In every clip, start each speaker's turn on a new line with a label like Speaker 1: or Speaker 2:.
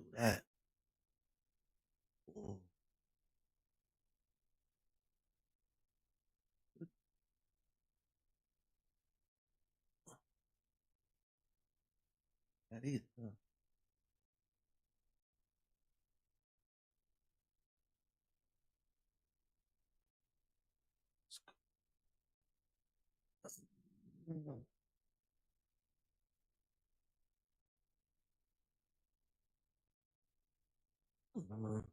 Speaker 1: do that. Mm, that is, mm, mm,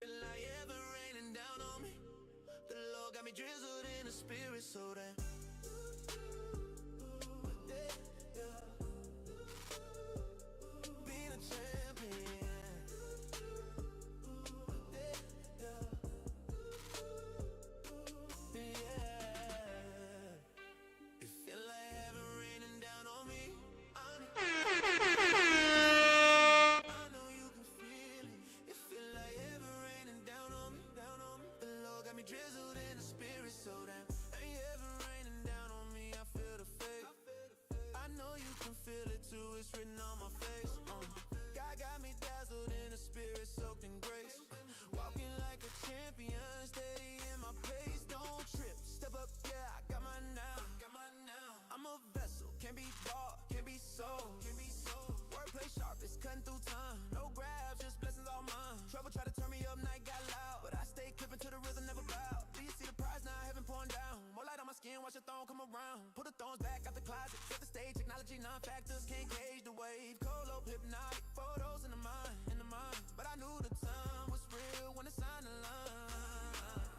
Speaker 2: Feel like heaven raining down on me. The Lord got me drizzled in the spirit, so that being a champion. Yeah. It feel like heaven raining down on me. I know you can feel it. It feel like heaven raining down on me, down on me. The Lord got me drizzled in the spirit, so damn. Ain't heaven raining down on me. I feel the faith. I know you can feel it too. It's written on my face. God got me dazzled in the spirit, soaked in grace. Walking like a champion, steady in my pace. Don't trip, step up, yeah, I got mine now. I'm a vessel, can't be bought, can't be sold. Wordplay sharp, it's cutting through time. No grabs, just blessings all mine. Trouble try to turn me up, night got loud, but I stay clipping to the rhythm, never bow. Do you see the prize now? Heaven pouring down. More light on my skin, watch the throne come around. Put the thorns back out the closet, set the stage. Technology, non-factors, can't gauge the wave. Colo, hypnotic, photos in the mind, in the mind. But I knew the time was real when the sign aligned.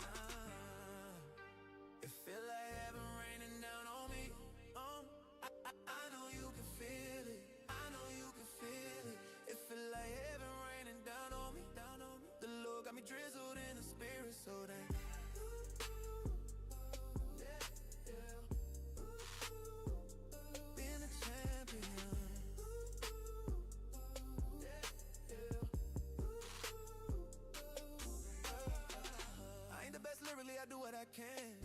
Speaker 2: It feel like heaven raining down on me. I know you can feel it. I know you can feel it. It feel like heaven raining down on me, down on me. The Lord got me drizzled in the spirit, so that being a champion. I ain't the best lyrically, I do what I can.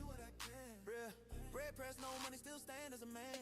Speaker 2: Real bread press, no money, still stand as a man.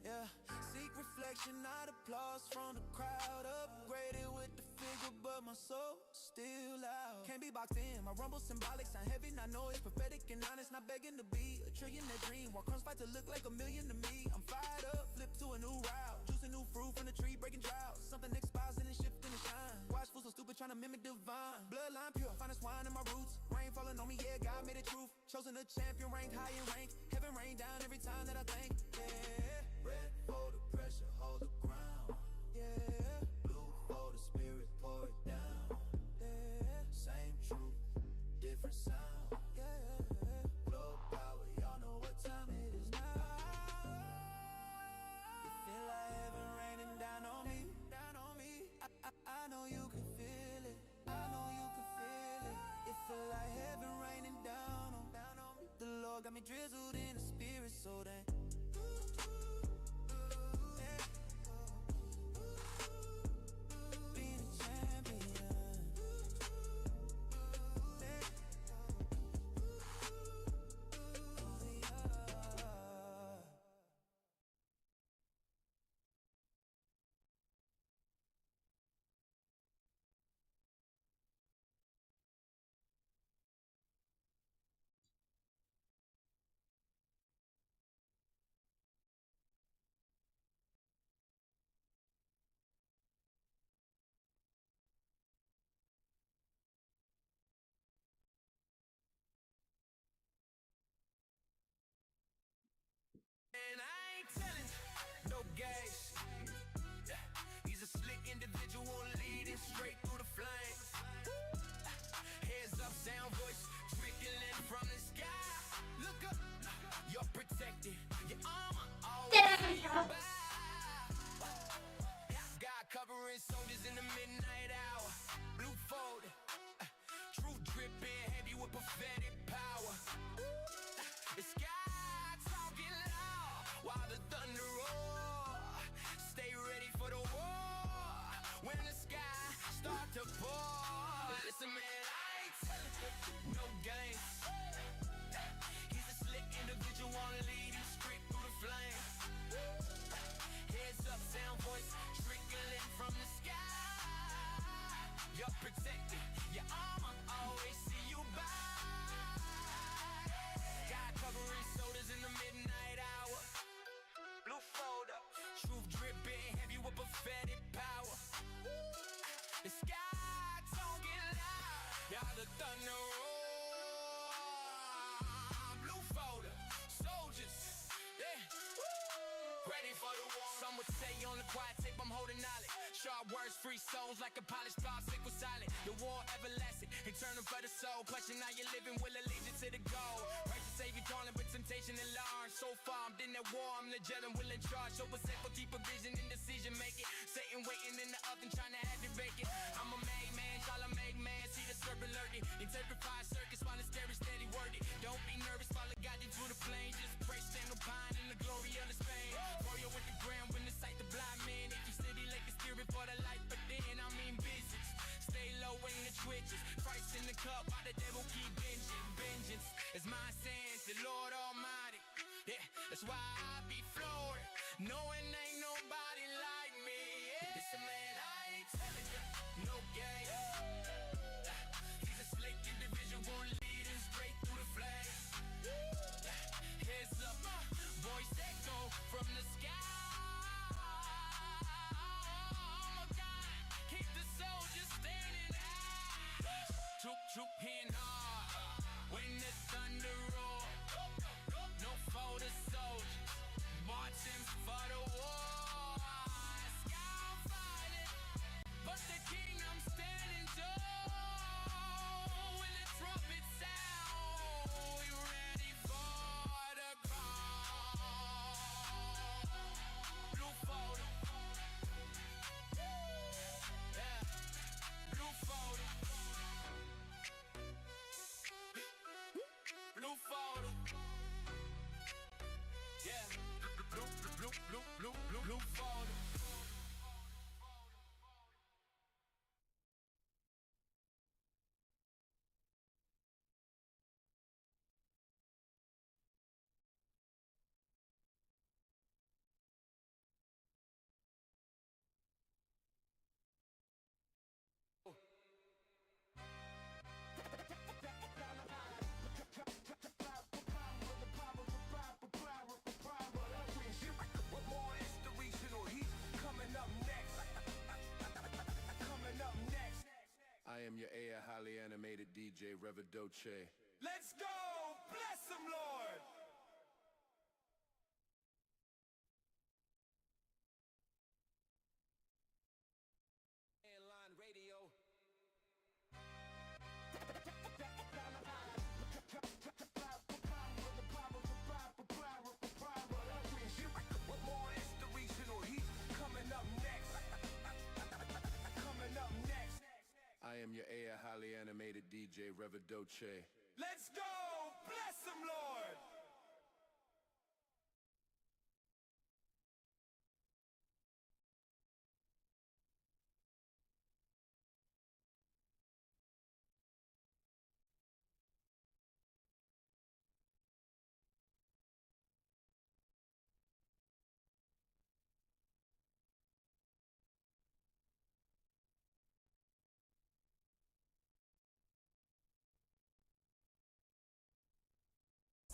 Speaker 2: Yeah, seek reflection, not applause from the crowd. Upgraded with the figure, but my soul still loud. Can't be boxed in, my rumble symbolic, sound heavy, not noise, prophetic and honest, not begging to be a trillion that dream. While crumbs fight to look like a million to me. I'm fired up, flip to a new route, juicing new fruit from the tree, breaking droughts. Something expires and then shifting and shine. Watch fools so stupid trying to mimic divine. Bloodline pure, finest wine in my roots. Rain falling on me, yeah, God made it truth. Chosen a champion, ranked high in rank. Heaven rain down every time that I think. Yeah, red for the pressure, hold the ground. Yeah, blue for the spirit, pour it down. Yeah, same truth, different sound. Yeah, blow power, y'all know what time it is now. It feel like heaven raining down on me, down on me. I know you can feel it. I know you can feel it. It feel like heaven raining down on me. The Lord got me drizzled in the spirit, so then man, I ain't telling you, no games. He's a slick individual, wanna lead him straight through the flames. Heads up, sound voice trickling from the sky. You're protected, your armor always see you by. God covering sodas in the midnight hour. Blue folder, truth dripping, have you a prophetic power? The sky talking loud, y'all the thunder roar. Blue folder, soldiers, yeah, ready for the war. Some would say on the quiet tape I'm holding knowledge. Sharp words, free souls like a polished popsicle silent. The war everlasting, eternal for the soul. Question how you living, will allegiance to the goal. Righteous Savior calling, but temptation and large. So far I'm in that war, I'm the jet and will in charge. So for deeper vision and decision making. Satan waiting in the oven trying to have you vacant. I'm a made man, y'all a made man. See the serpent lurking. Interpret five circuits while it's scary, steady worded. Don't be nervous, follow God into the plane. Just pray, stand no pine in the glory of the Spain. Royal with the ground when the sight the blind man. If you steady like the spirit for the light, but then I mean business. Stay low in the twitches. Christ in the cup, while the devil keep binging. Vengeance is my sins, the Lord Almighty. Yeah, that's why I be floored, knowing ain't nobody like me. Yeah. This a man, I ain't telling you, no game. He's a slick individual, leading straight through the flames. Heads up, voice echo from the sky. Oh God, keep the soldiers standing high. Troop hitting hard when the thunder roar. No for the soldiers, marching for the war. Sky fighting, but the kingdom standing tall. When the trumpet sound, we ready for the call. Blue folder, yeah, blue folder, blue folder, yeah, blue folder. What more inspirational heat coming up next? Coming up next.
Speaker 3: I am your AI highly animated DJ Revidoce.
Speaker 2: Let's go! Bless him, Lord! Line radio. What more inspirational heat coming up next? Coming up next.
Speaker 3: I am your AI highly animated DJ Revidoce.
Speaker 2: Let's go! Bless him, Lord!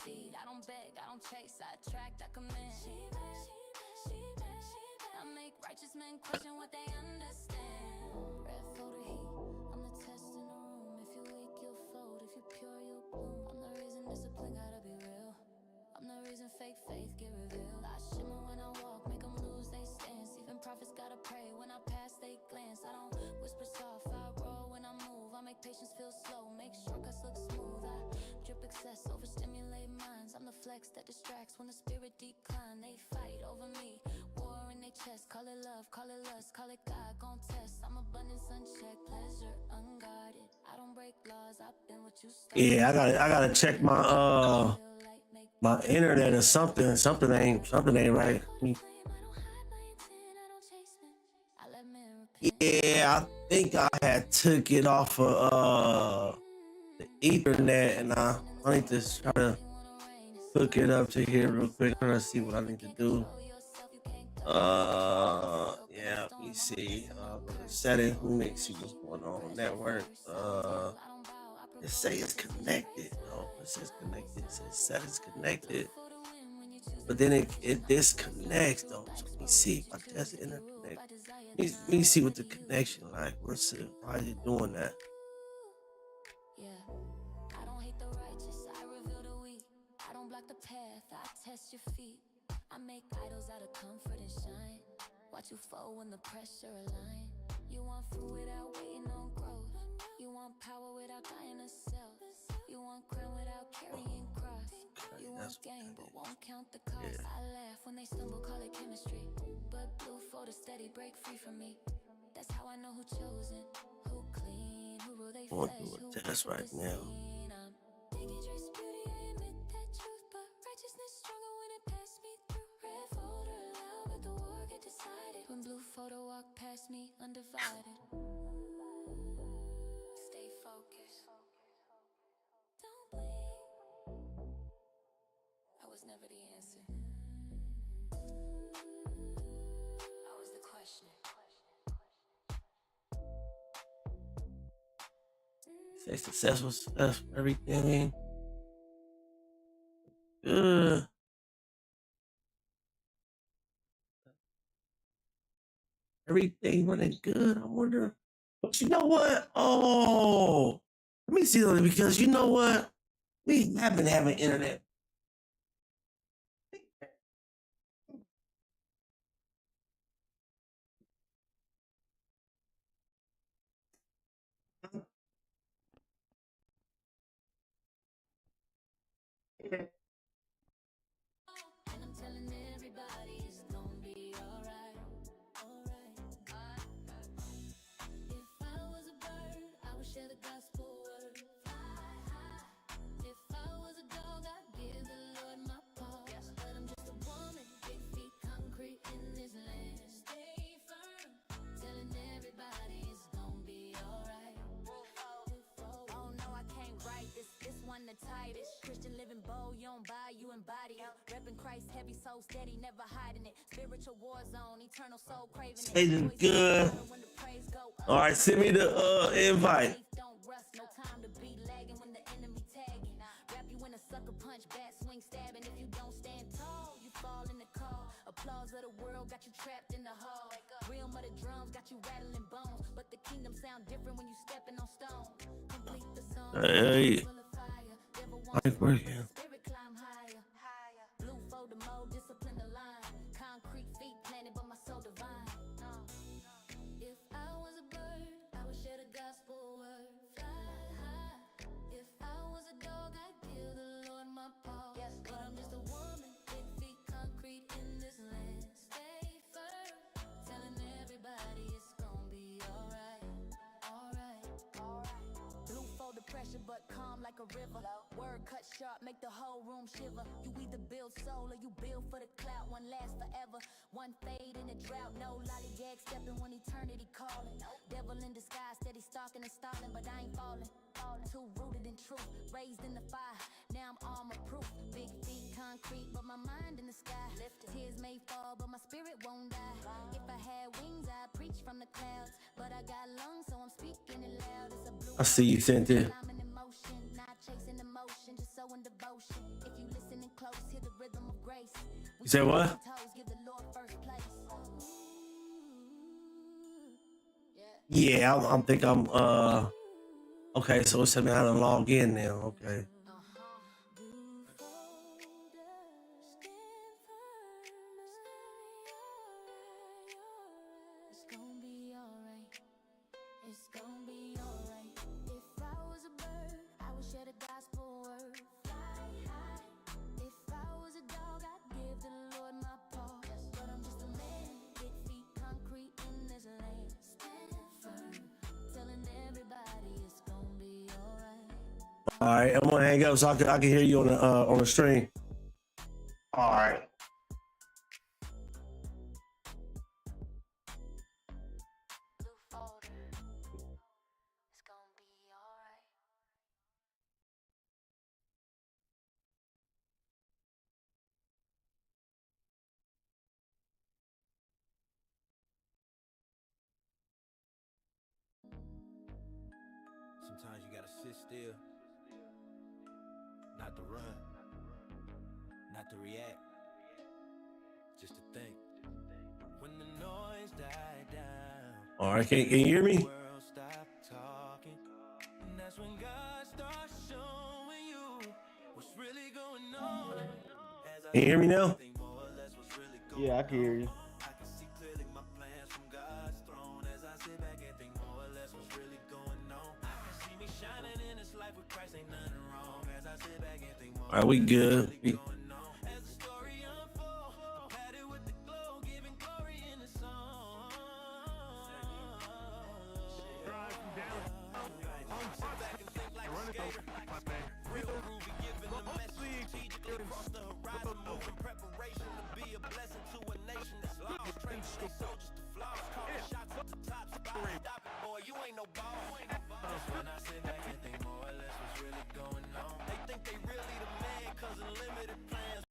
Speaker 4: I don't beg, I don't chase, I attract, I command. I make righteous men question what they understand. Red for the heat, I'm the test in the room. If you're weak, you'll fold. If you're pure, you'll bloom. I'm the reason discipline gotta be real. I'm the reason fake faith get revealed. I shimmer when I walk, make them lose they stance. Even prophets gotta pray when I pass they glance. I don't whisper soft, I roll when I move. I make patience feel slow, make shortcuts look smooth. I drip excess, overstimulate minds. I'm the flex that distracts when the spirit decline. They fight over me, war in their chest. Call it love, call it lust, call it God, gon' test. I'm abundance unchecked, pleasure unguarded. I don't break laws, I've been what you started.
Speaker 1: Yeah, I gotta check my internet or something. Something ain't right. Yeah, think I had took it off of the Ethernet, and I need to try to hook it up to here real quick. I'm gonna see what I need to do. Yeah, let me see. Go to settings. Let me see what's going on. Network. It say it's connected. Oh, it says connected. It says settings connected. But then it disconnects though. So let me see if I test the interconnect. Let me see what the connection like. What's it? Why is it doing that?
Speaker 4: Yeah, I don't hate the righteous, I reveal the weak. I don't block the path, I test your feet. I make idols out of comfort and shine. Watch you fall when the pressure align. You want fruit without waiting on growth. You want power without dying to self. You want crown without carrying cross. You want gain but won't count the cost. Yeah. I laugh when they stumble, call it chemistry. But blue for the steady, break free from me. That's how I know who chosen, who clean, who rule they flesh, who
Speaker 1: that's right now.
Speaker 4: Digging trace beauty, I admit that truth, but righteousness stronger when it passed me through. Red folder loud, let the war get decided. When blue photo walk past me, undivided. Stay focused. Don't blink. I was never the answer. I was the question.
Speaker 1: Say successful stuff, everything. Everything running good. I wonder. But you know what? Oh, let me see though, because you know what? We have been having internet.
Speaker 4: And I'm telling everybody it's gonna be alright, alright. If I was a bird, I would share the gospel word. Fly high. If I was a dog, I'd give the Lord my paw. But I'm just a woman, big feet, concrete in this land. Stay firm, telling everybody it's gonna be alright. Oh no, I can't write this. This one the tightest. Christian living bold, you don't buy, you embody it. Repping Christ, heavy soul, steady, never hiding it. Spiritual war zone, eternal soul craving it.
Speaker 1: It's good. All right, send me the invite.
Speaker 4: Don't rust, no time to be lagging when the enemy tagging. Wrap you in a sucker punch, bat swing stabbing. If you don't stand tall, you fall in the call. Applause of the world got you trapped in the hall. Realm of the drums got you rattling bones. But the kingdom sound different when you stepping on stone. Complete the song.
Speaker 1: Hey, mic working.
Speaker 4: Spirit climb higher. Blue for the mode, discipline the line. Concrete feet planted, but my soul divine. If I was a bird, I would share the gospel word. Fly high. If I was a dog, I'd give the Lord my paw. But I'm just a woman, big feet, concrete in this land. Stay firm, telling everybody it's gonna be alright, alright, alright. Blue for the pressure, but calm like a river. Word cut sharp, make the whole room shiver. You either build soul or you build for the clout. One lasts forever, one fade in a drought. No lollygag stepping when eternity calling. Devil in disguise, steady stalking and stalling, but I ain't falling. Too rooted in truth, raised in the fire. Now I'm armor proof. Big feet, concrete, but my mind in the sky. Tears may fall, but my spirit won't die. If I had wings, I'd preach from the clouds. But I got lungs, so I'm speaking it loud. It's a blue.
Speaker 1: I see you sent it.
Speaker 4: I'm in emotion, not chasing emotion, just sowing devotion. If you listening close, hear the rhythm of grace.
Speaker 1: You said what?
Speaker 4: Toes, give the Lord first place.
Speaker 1: Yeah, I think I'm okay, so it's telling me how to log in now. Okay.
Speaker 4: It's gonna be alright. It's gonna be alright. If I was a bird, I would share the gospel word. Fly high. If I was a dog, I'd give the Lord my paw. But I'm just a man, big feet, concrete in this land. Standing firm, telling everybody it's gonna be alright.
Speaker 1: All right, I'm gonna hang up so I can hear you on the stream. All right.
Speaker 4: Blue folder.
Speaker 2: feel. Not to run, not to react, just to think. When the noise died down,
Speaker 1: All right, can you hear me?
Speaker 2: the world stopped talking, and that's when God starts showing you what's really going on.
Speaker 1: Can you hear me now?
Speaker 5: Yeah, I can hear you.
Speaker 2: I can see clearly my plans from God's throne as I sit back and think more or less what's really going on. I can see me shining in this life with Christ, ain't nothing wrong. As I sit back and think more
Speaker 1: All right, we good.
Speaker 2: going on. As the story unfolds, I'm had it with the glow, giving glory in the song. Sit back and think like a skater. Real groovy, giving the message strategically across the horizon, moving preparation to be a blessing to a nation that's lost. Training their soldiers to floss, calling shots at the top spot. Stop it, boy, you ain't no boss. That's when I sit back and think more or less what's really going on. They think they really the man, cause of limited plans.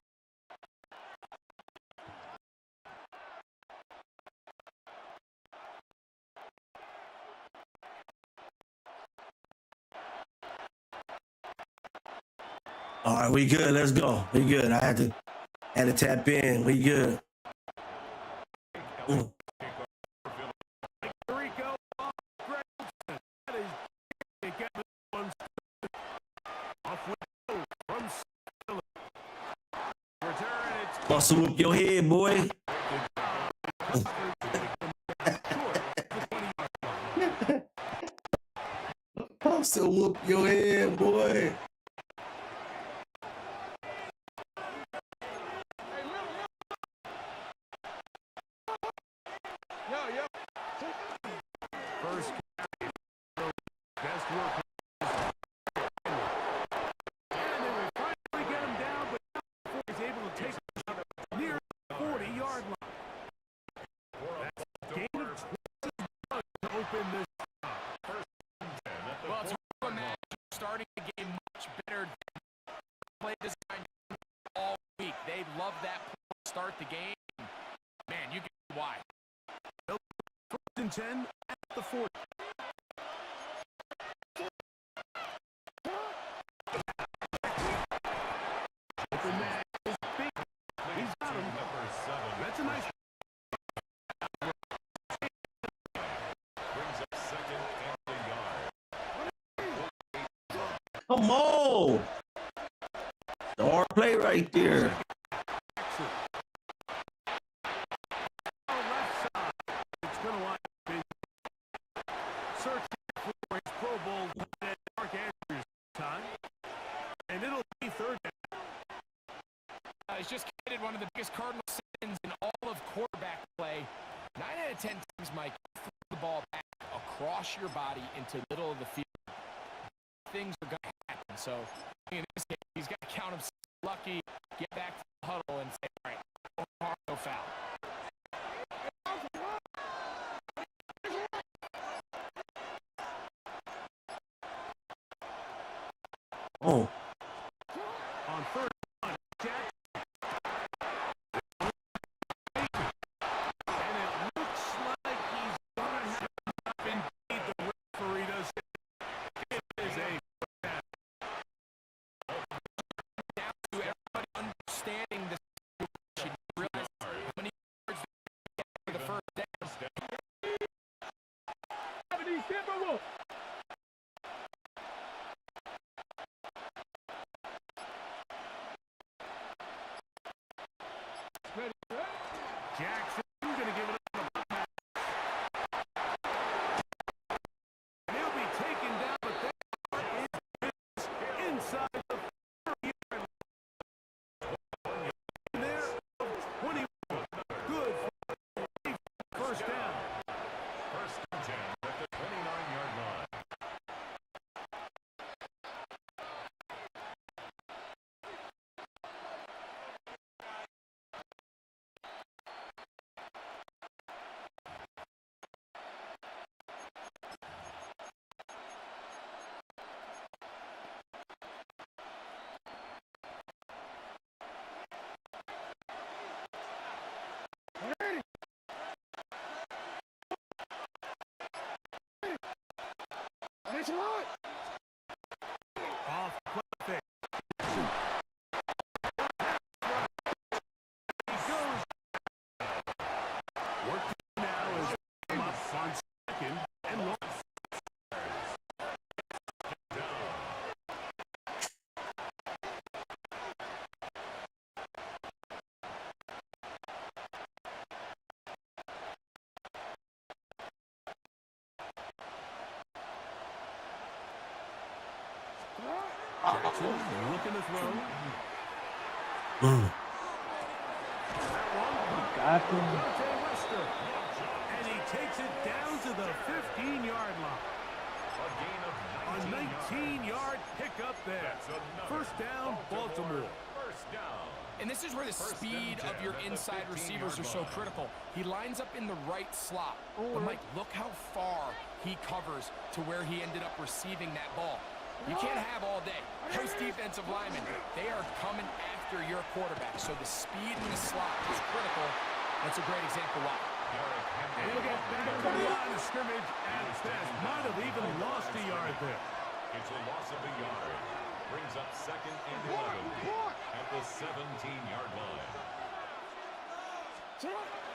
Speaker 1: All right, we good. Let's go. We good. I had to tap in. We good. Bustle whoop your head, boy. Bustle whoop your head, boy.
Speaker 6: First best work. And they will finally get him down, but before he's able to take him out near the 40-yard line. That's a gain of 20 to open this.
Speaker 7: Well, it's hard to imagine starting the game much better than play design all week. They love that play to start the game. Man, you can see why.
Speaker 6: First and 10 at the 40. Open man is big. He's got him. Number 7. That's a nice. Brings up second and a yard.
Speaker 1: Come on. The hard play right there.
Speaker 6: Left side. It's going to wind up being searching for his Pro Bowl Mark Andrews time. And it'll be third down.
Speaker 7: He's just committed one of the biggest Cardinal sins in all of quarterback play. 9 out of 10 times, Mike, you throw the ball back across your body into the middle of the field. Things are going to happen. So in this case, he's got to count himself lucky, get back to the huddle, and say, all right, no harm, no foul.
Speaker 1: Oh.
Speaker 6: On third down, Jackson. And it looks like he's going to have enough. Indeed, the referee does. It is a down.
Speaker 7: Down to everybody understanding the situation. You realize how many yards they get for the first down.
Speaker 6: Jackson going to give it up. And he'll be taken down, but that is inside the 30-yard line. There of 21. Good for first down. First and 10 at the 29-yard line. Jackson looking to throw. That one. Dante Wester. And he takes it down to the 15-yard line. A 19-yard pickup there. First down, Baltimore.
Speaker 7: And this is where the speed of your inside receivers are so critical. He lines up in the right slot. But Mike, look how far he covers to where he ended up receiving that ball. You can't have all day. Those defensive linemen, they are coming after your quarterback. So the speed in the slot is critical. That's a great example why.
Speaker 6: He'll get back to the line of scrimmage at best. Might have even lost a yard there.
Speaker 8: It's a loss of a yard. Brings up 2nd and 11 at the 17-yard line.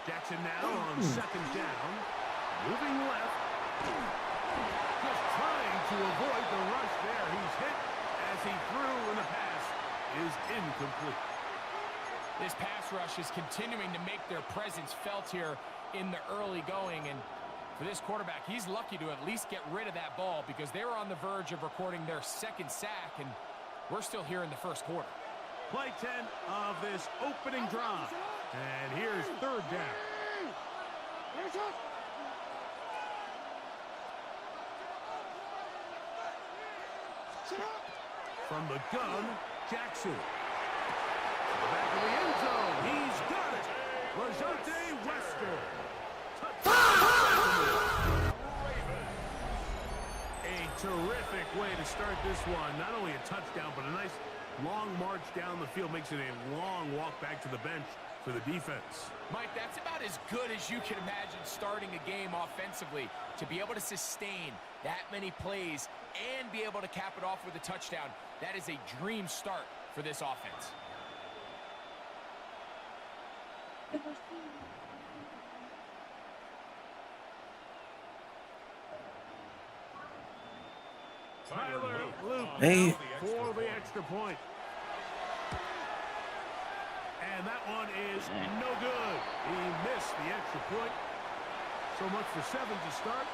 Speaker 6: Jackson now on 2nd down. Moving left. Just trying to avoid the rush there. He's hit as he threw, and the pass is incomplete.
Speaker 7: This pass rush is continuing to make their presence felt here in the early going, and for this quarterback, he's lucky to at least get rid of that ball because they were on the verge of recording their 2nd sack, and we're still here in the 1st quarter.
Speaker 6: Play 10 of this opening drive, and here's 3rd down. From the gun, Jackson. Back of the end zone. He's got it. Dante Wester. A terrific way to start this one. Not only a touchdown, but a nice long march down the field. Makes it a long walk back to the bench for the defense.
Speaker 7: Mike, that's about as good as you can imagine starting a game offensively. To be able to sustain that many plays and be able to cap it off with a touchdown, that is a dream start for this offense.
Speaker 6: Tyler Luke
Speaker 1: Hey.
Speaker 6: for the extra point. And that one is no good. He missed the extra point. So much for 7 to start.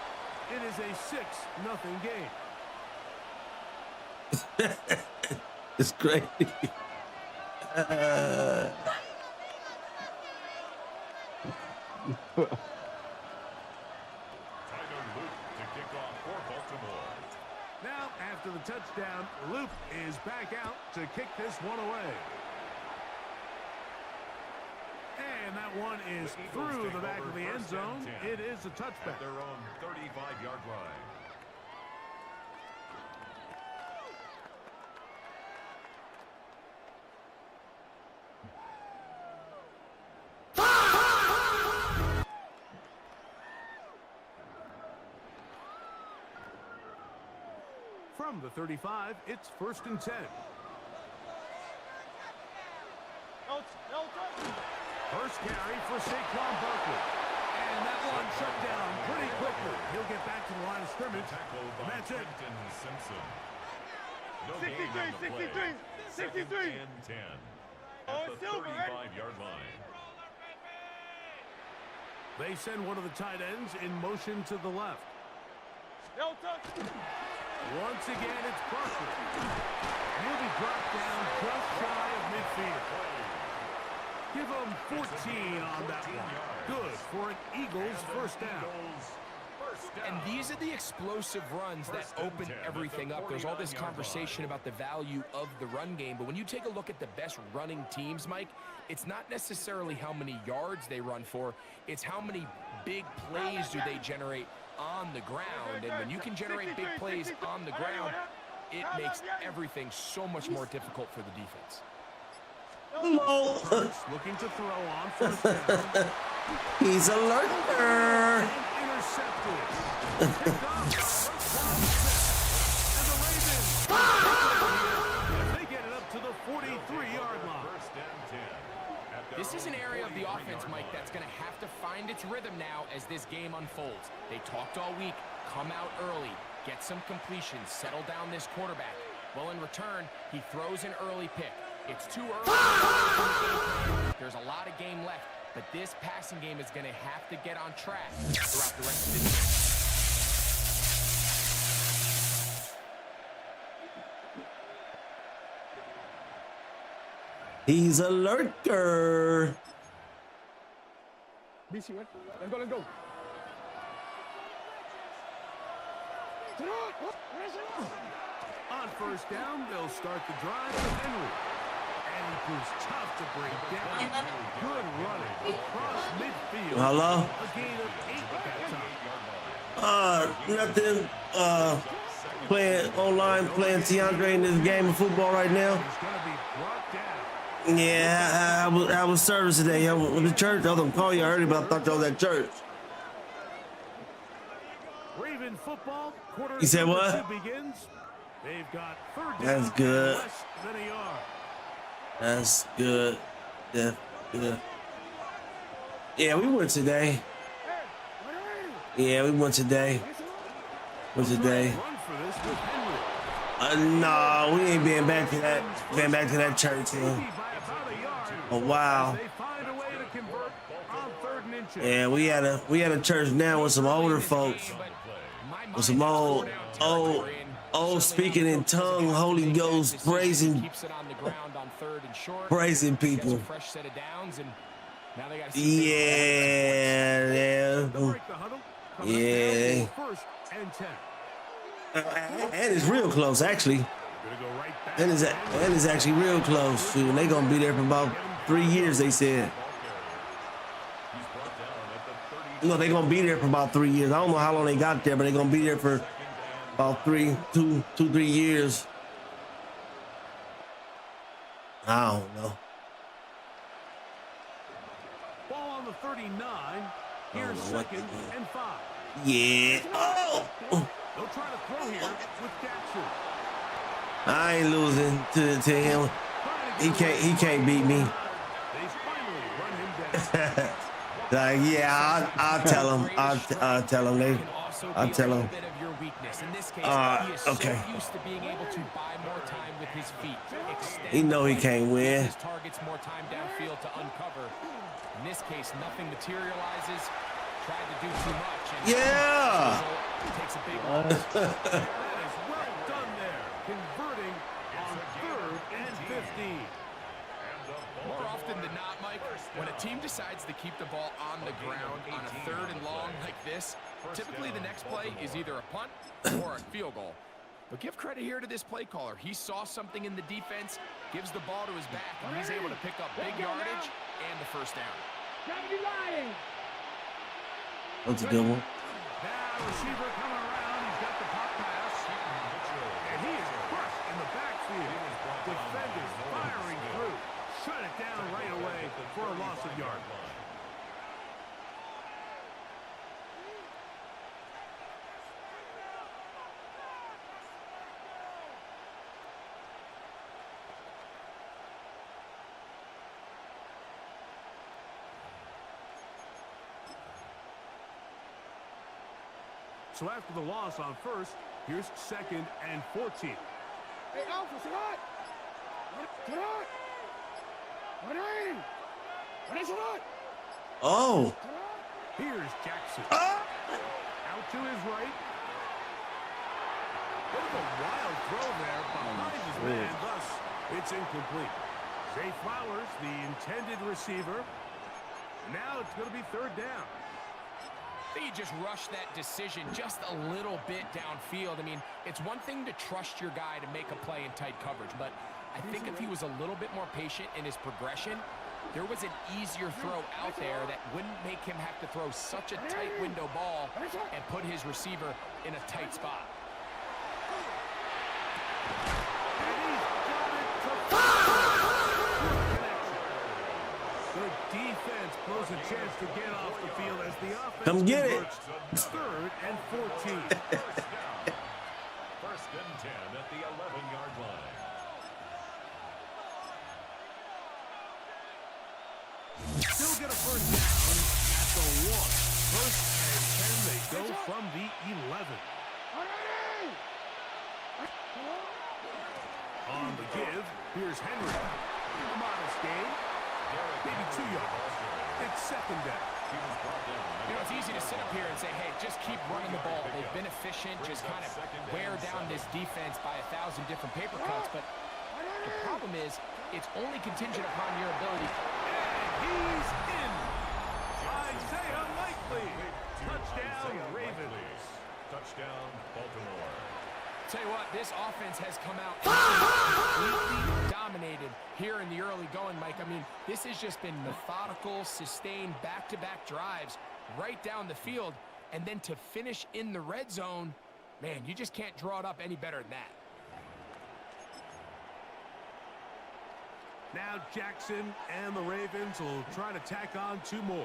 Speaker 6: It is a 6-0 game.
Speaker 1: It's crazy.
Speaker 8: Tyler Luke to kick off for Baltimore.
Speaker 6: Now, after the touchdown, Luke is back out to kick this one away. And that one is through the back of the end zone. It is a touchback.
Speaker 8: At their own 35-yard line.
Speaker 6: From the 35, it's 1st and 10. First carry for Saquon Barkley. And that one shut down pretty quickly. He'll get back to the line of scrimmage.
Speaker 8: Tackled
Speaker 6: And
Speaker 8: by
Speaker 6: that's it.
Speaker 8: Quentin Simpson. No gain on the play. 2nd and 10 at the 35-yard line.
Speaker 6: They send one of the tight ends in motion to the left. Once again, it's Barkley. He'll be dropped down just shy of midfield. Give him 14 on that one. Good for an Eagles first down.
Speaker 7: And these are the explosive runs that open everything up. There's all this conversation about the value of the run game, but when you take a look at the best running teams, Mike, it's not necessarily how many yards they run for, it's how many big plays do they generate on the ground. And when you can generate big plays on the ground, it makes everything so much more difficult for the defense.
Speaker 6: Looking to throw on first down.
Speaker 1: He's a lurker.
Speaker 6: Intercepted. Picked off. And the Ravens. They get it up to the 43-yard line.
Speaker 8: First and 10.
Speaker 7: This is an area of the offense, Mike, that's going to have to find its rhythm now as this game unfolds. They talked all week, come out early, get some completions, settle down this quarterback. Well, in return, he throws an early pick. It's too early. There's a lot of game left, but this passing game is going to have to get on track throughout the rest of the
Speaker 1: He's a lurker.
Speaker 6: BC, right? Let's go, let's go. On first down, they'll start the drive with Henry. And he proves tough to break down. Good running across midfield.
Speaker 1: Hello?
Speaker 6: A gain of 8 at that time.
Speaker 1: Nothing. Playing online, playing Tiandre in this game of football right now.
Speaker 6: He's going to be brought down.
Speaker 1: Yeah, I was service today. I was at the church. I was gonna call you early, but I thought y'all was at church.
Speaker 6: Raven football, quarter
Speaker 1: You said what?
Speaker 6: begins. They've got third down.
Speaker 1: That's good.
Speaker 6: Less than a yard.
Speaker 1: That's good. Yeah, yeah. Yeah, we went today. Yeah, we went today. Went today.
Speaker 6: Run for this with Henry.
Speaker 1: No, we ain't been back to that. Been back to that church in
Speaker 6: By about a yard.
Speaker 1: a while.
Speaker 6: They find a way to convert on 3rd and inches.
Speaker 1: Yeah, we had a church now with some older folks, with some old speaking in tongue, Holy Ghost praising people. Yeah.
Speaker 6: First and 10.
Speaker 1: And it's real close, actually. And it's actually real close. Too. And they gonna be there for about 3 years, they said. No, they gonna be there for about 3 years. I don't know how long they got there, but they gonna be there for about 3 years. I don't know.
Speaker 6: Ball on the 39. Here's 2nd and 5.
Speaker 1: Yeah. Oh.
Speaker 6: They'll try to throw here with Jackson.
Speaker 1: I ain't losing to him. He can't beat me.
Speaker 6: They finally run him down.
Speaker 1: Like, yeah, I'll tell him. I'll tell him. I'll tell him. Okay. He know he can't win.
Speaker 7: Targets more time downfield to uncover. In this case, nothing materializes. Tried to do too much. And
Speaker 1: Yeah.
Speaker 7: takes a big
Speaker 6: That is well done there. Converting on 3rd and 15.
Speaker 7: More often than not, Mike, when a team decides to keep the ball on the ground on a 3rd and long like this, typically the next play is either a punt or a field goal. But give credit here to this play caller. He saw something in the defense, gives the ball to his back, and he's able to pick up big yardage and the first down.
Speaker 1: That's a good one.
Speaker 6: Now receiver coming around. He's got the pop pass. And he is crushed in the backfield. Defenders firing through. Shut it down right away for a loss of yard. So after the loss on 1st, here's 2nd and 14. Hey, Alpha, Salat!
Speaker 1: Oh.
Speaker 6: Here's Jackson. Out to his right. There's a wild throw there behind his man, thus it's incomplete. Zay Flowers, the intended receiver. Now it's going to be 3rd down.
Speaker 7: He just rushed that decision just a little bit downfield. I mean, it's one thing to trust your guy to make a play in tight coverage, but I think if he was a little bit more patient in his progression, there was an easier throw out there that wouldn't make him have to throw such a tight window ball and put his receiver in a tight spot.
Speaker 6: Good defense blows a chance to get off the field as the offense
Speaker 1: Come get it.
Speaker 6: converts. 3rd and 14.
Speaker 8: First and 10 at the 11-yard line.
Speaker 6: Still get a first down at the 1. First and 10, they go from the 11. On the give, here's Henry. A modest gain. Maybe 2 yards. It's 2nd down.
Speaker 7: You know, it's easy to sit up here and say, hey, just keep running the ball. They've been efficient, just kind of wear down this defense by 1,000 different paper cuts. But The problem is, it's only contingent upon your ability.
Speaker 6: He's in. Isaiah Likely. Touchdown, Ravens.
Speaker 8: Touchdown, Baltimore.
Speaker 7: Tell you what, this offense has come out completely dominated here in the early going, Mike. I mean, this has just been methodical, sustained, back-to-back drives right down the field. And then to finish in the red zone, man, you just can't draw it up any better than that.
Speaker 6: Now Jackson and the Ravens will try to tack on 2 more.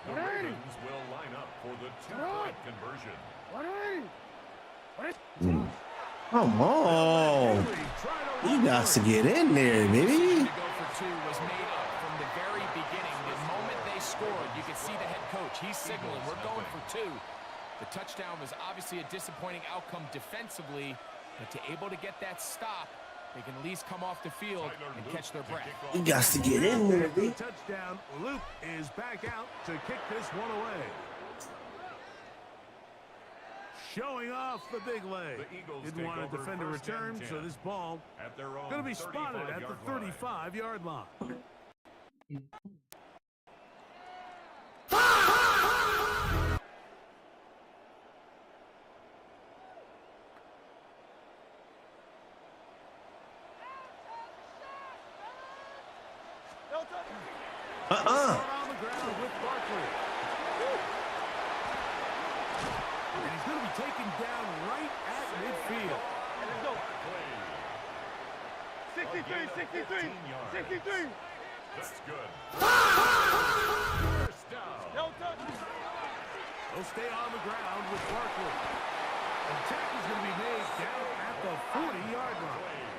Speaker 8: The Ravens will line up for the 2-point conversion.
Speaker 1: Come on. You got to get in there, baby.
Speaker 7: To go for 2 was made up from the very beginning. The moment they scored, you could see the head coach. He's signaling, we're going for 2. The touchdown was obviously a disappointing outcome defensively, but to able to get that stop, they can at least come off the field and catch their breath.
Speaker 1: You got to get in there, baby.
Speaker 6: Touchdown. Luke is back out to kick this one away. Showing off the big leg. Didn't want to defend a return, so this ball going to be spotted at the 35-yard line. On the ground with Barkley. And he's going to be taken down right at midfield.
Speaker 8: 63. That's good. First down.
Speaker 6: They'll stay on the ground with Barkley. The tackle is going to be made down at the 40-yard line.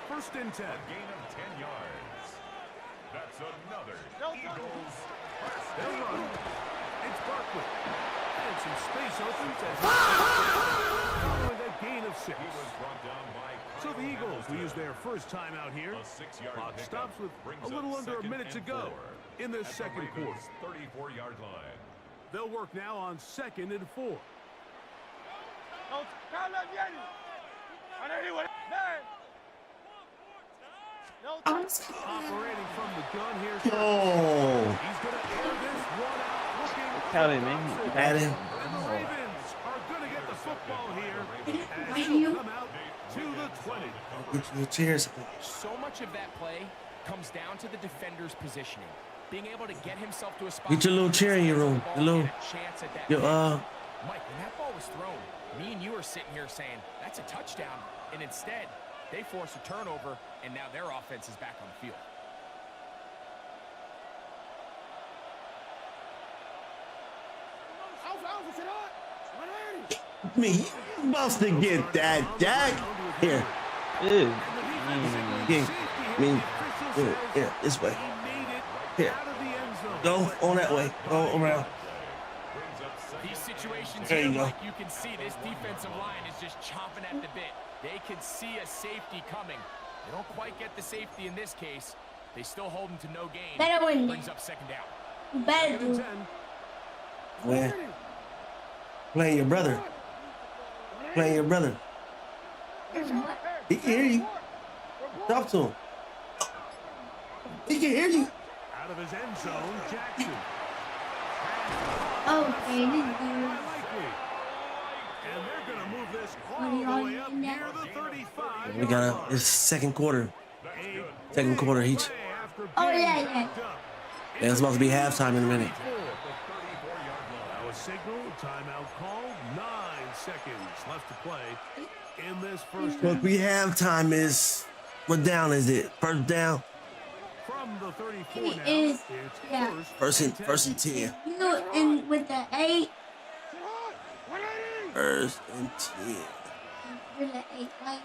Speaker 6: First and 10.
Speaker 8: A gain of 10 yards. That's another Eagles first
Speaker 6: They'll
Speaker 8: down.
Speaker 6: run. It's Barkley. And some space opens as following a gain of 6.
Speaker 8: He was brought down by
Speaker 6: So the Eagles will use their first time out here.
Speaker 8: a 6-yard
Speaker 6: Clock
Speaker 8: pickup.
Speaker 6: stops with
Speaker 8: Brings
Speaker 6: a little
Speaker 8: up
Speaker 6: under a
Speaker 8: 2nd
Speaker 6: minute to
Speaker 8: and
Speaker 6: go
Speaker 8: 4
Speaker 6: in this
Speaker 8: at the
Speaker 6: second quarter.
Speaker 8: Ravens' 34-yard line.
Speaker 6: They'll work now on 2nd and 4. Operating from the gun here.
Speaker 1: Oh.
Speaker 6: He's going to air this one out looking.
Speaker 5: Tell him, man.
Speaker 1: At him.
Speaker 6: And the Ravens are going to get the football here as he'll come out to the 20.
Speaker 1: Get your chairs.
Speaker 7: So much of that play comes down to the defender's positioning. Being able to get himself to a spot.
Speaker 1: Get your little chair in your room. Your little, your,
Speaker 7: Mike, when that ball was thrown, me and you were sitting here saying, that's a touchdown. And instead, they force a turnover, and now their offense is back on the field.
Speaker 1: me. You about to get that, Jack. Here.
Speaker 5: Ew.
Speaker 1: Here. Here. This way. Here. Go on that way. Go around.
Speaker 7: These situations
Speaker 1: There
Speaker 7: here,
Speaker 1: you go.
Speaker 7: Mike, you can see this defensive line is just chomping at the bit. They can see a safety coming. They don't quite get the safety in this case. They still hold them to no gain.
Speaker 4: Better win.
Speaker 7: Brings up 2nd down.
Speaker 4: Better do.
Speaker 1: Where? Playing your brother. Playing your brother. He can hear you. Talk to him. He can hear you.
Speaker 6: Out of his end zone, Jackson.
Speaker 4: Okay, this is good.
Speaker 6: And they're going to move this all the way up near the 35.
Speaker 1: We got it's second quarter. Second quarter each.
Speaker 4: Oh, yeah.
Speaker 1: Yeah, it's about to be halftime in a minute.
Speaker 6: Now a signal, timeout called. 9 seconds left to play in this first
Speaker 1: What
Speaker 6: half.
Speaker 1: we halftime is, what down is it? First down?
Speaker 6: From the 34
Speaker 4: It
Speaker 6: now,
Speaker 4: is,
Speaker 6: it's
Speaker 4: yeah.
Speaker 1: First and 10.
Speaker 4: You know, and with the 8,
Speaker 1: First and 10.
Speaker 4: with the 8, like,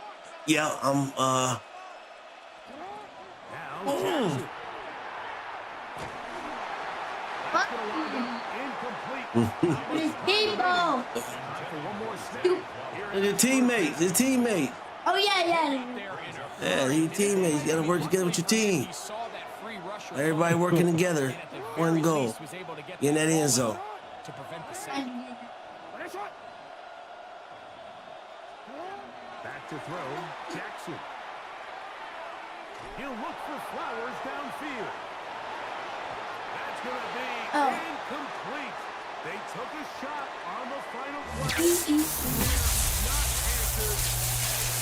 Speaker 1: Yeah, I'm
Speaker 6: Now Jackson.
Speaker 4: fuck you.
Speaker 6: Incomplete.
Speaker 4: With his people.
Speaker 6: For one more snap.
Speaker 4: You-
Speaker 1: His teammates, his teammate.
Speaker 4: Oh, yeah.
Speaker 1: Yeah, your teammates. You gotta work together with your team. Everybody working together. One goal. Get in that end zone.
Speaker 7: To prevent the sack.
Speaker 6: Back to throw, Jackson. He'll look for Flowers downfield. That's going to be incomplete. They took a shot on the final play. Not answered.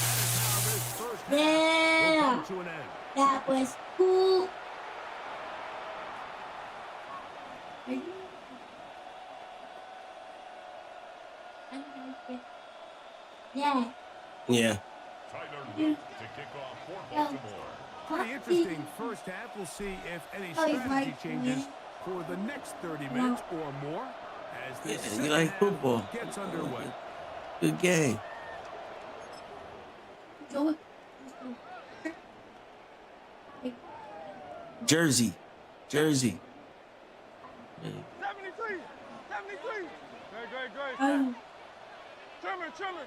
Speaker 6: That is how this first half will come to an end.
Speaker 9: That was cool. Yeah.
Speaker 1: Yeah.
Speaker 8: Tyler Luke to kick off for Baltimore.
Speaker 6: Pretty interesting first half. We'll see if any strategy changes for the next 30 minutes or more as this
Speaker 1: You like football.
Speaker 6: gets underway.
Speaker 1: Good game. Jersey.
Speaker 5: 73. 73. Great. Trimmer.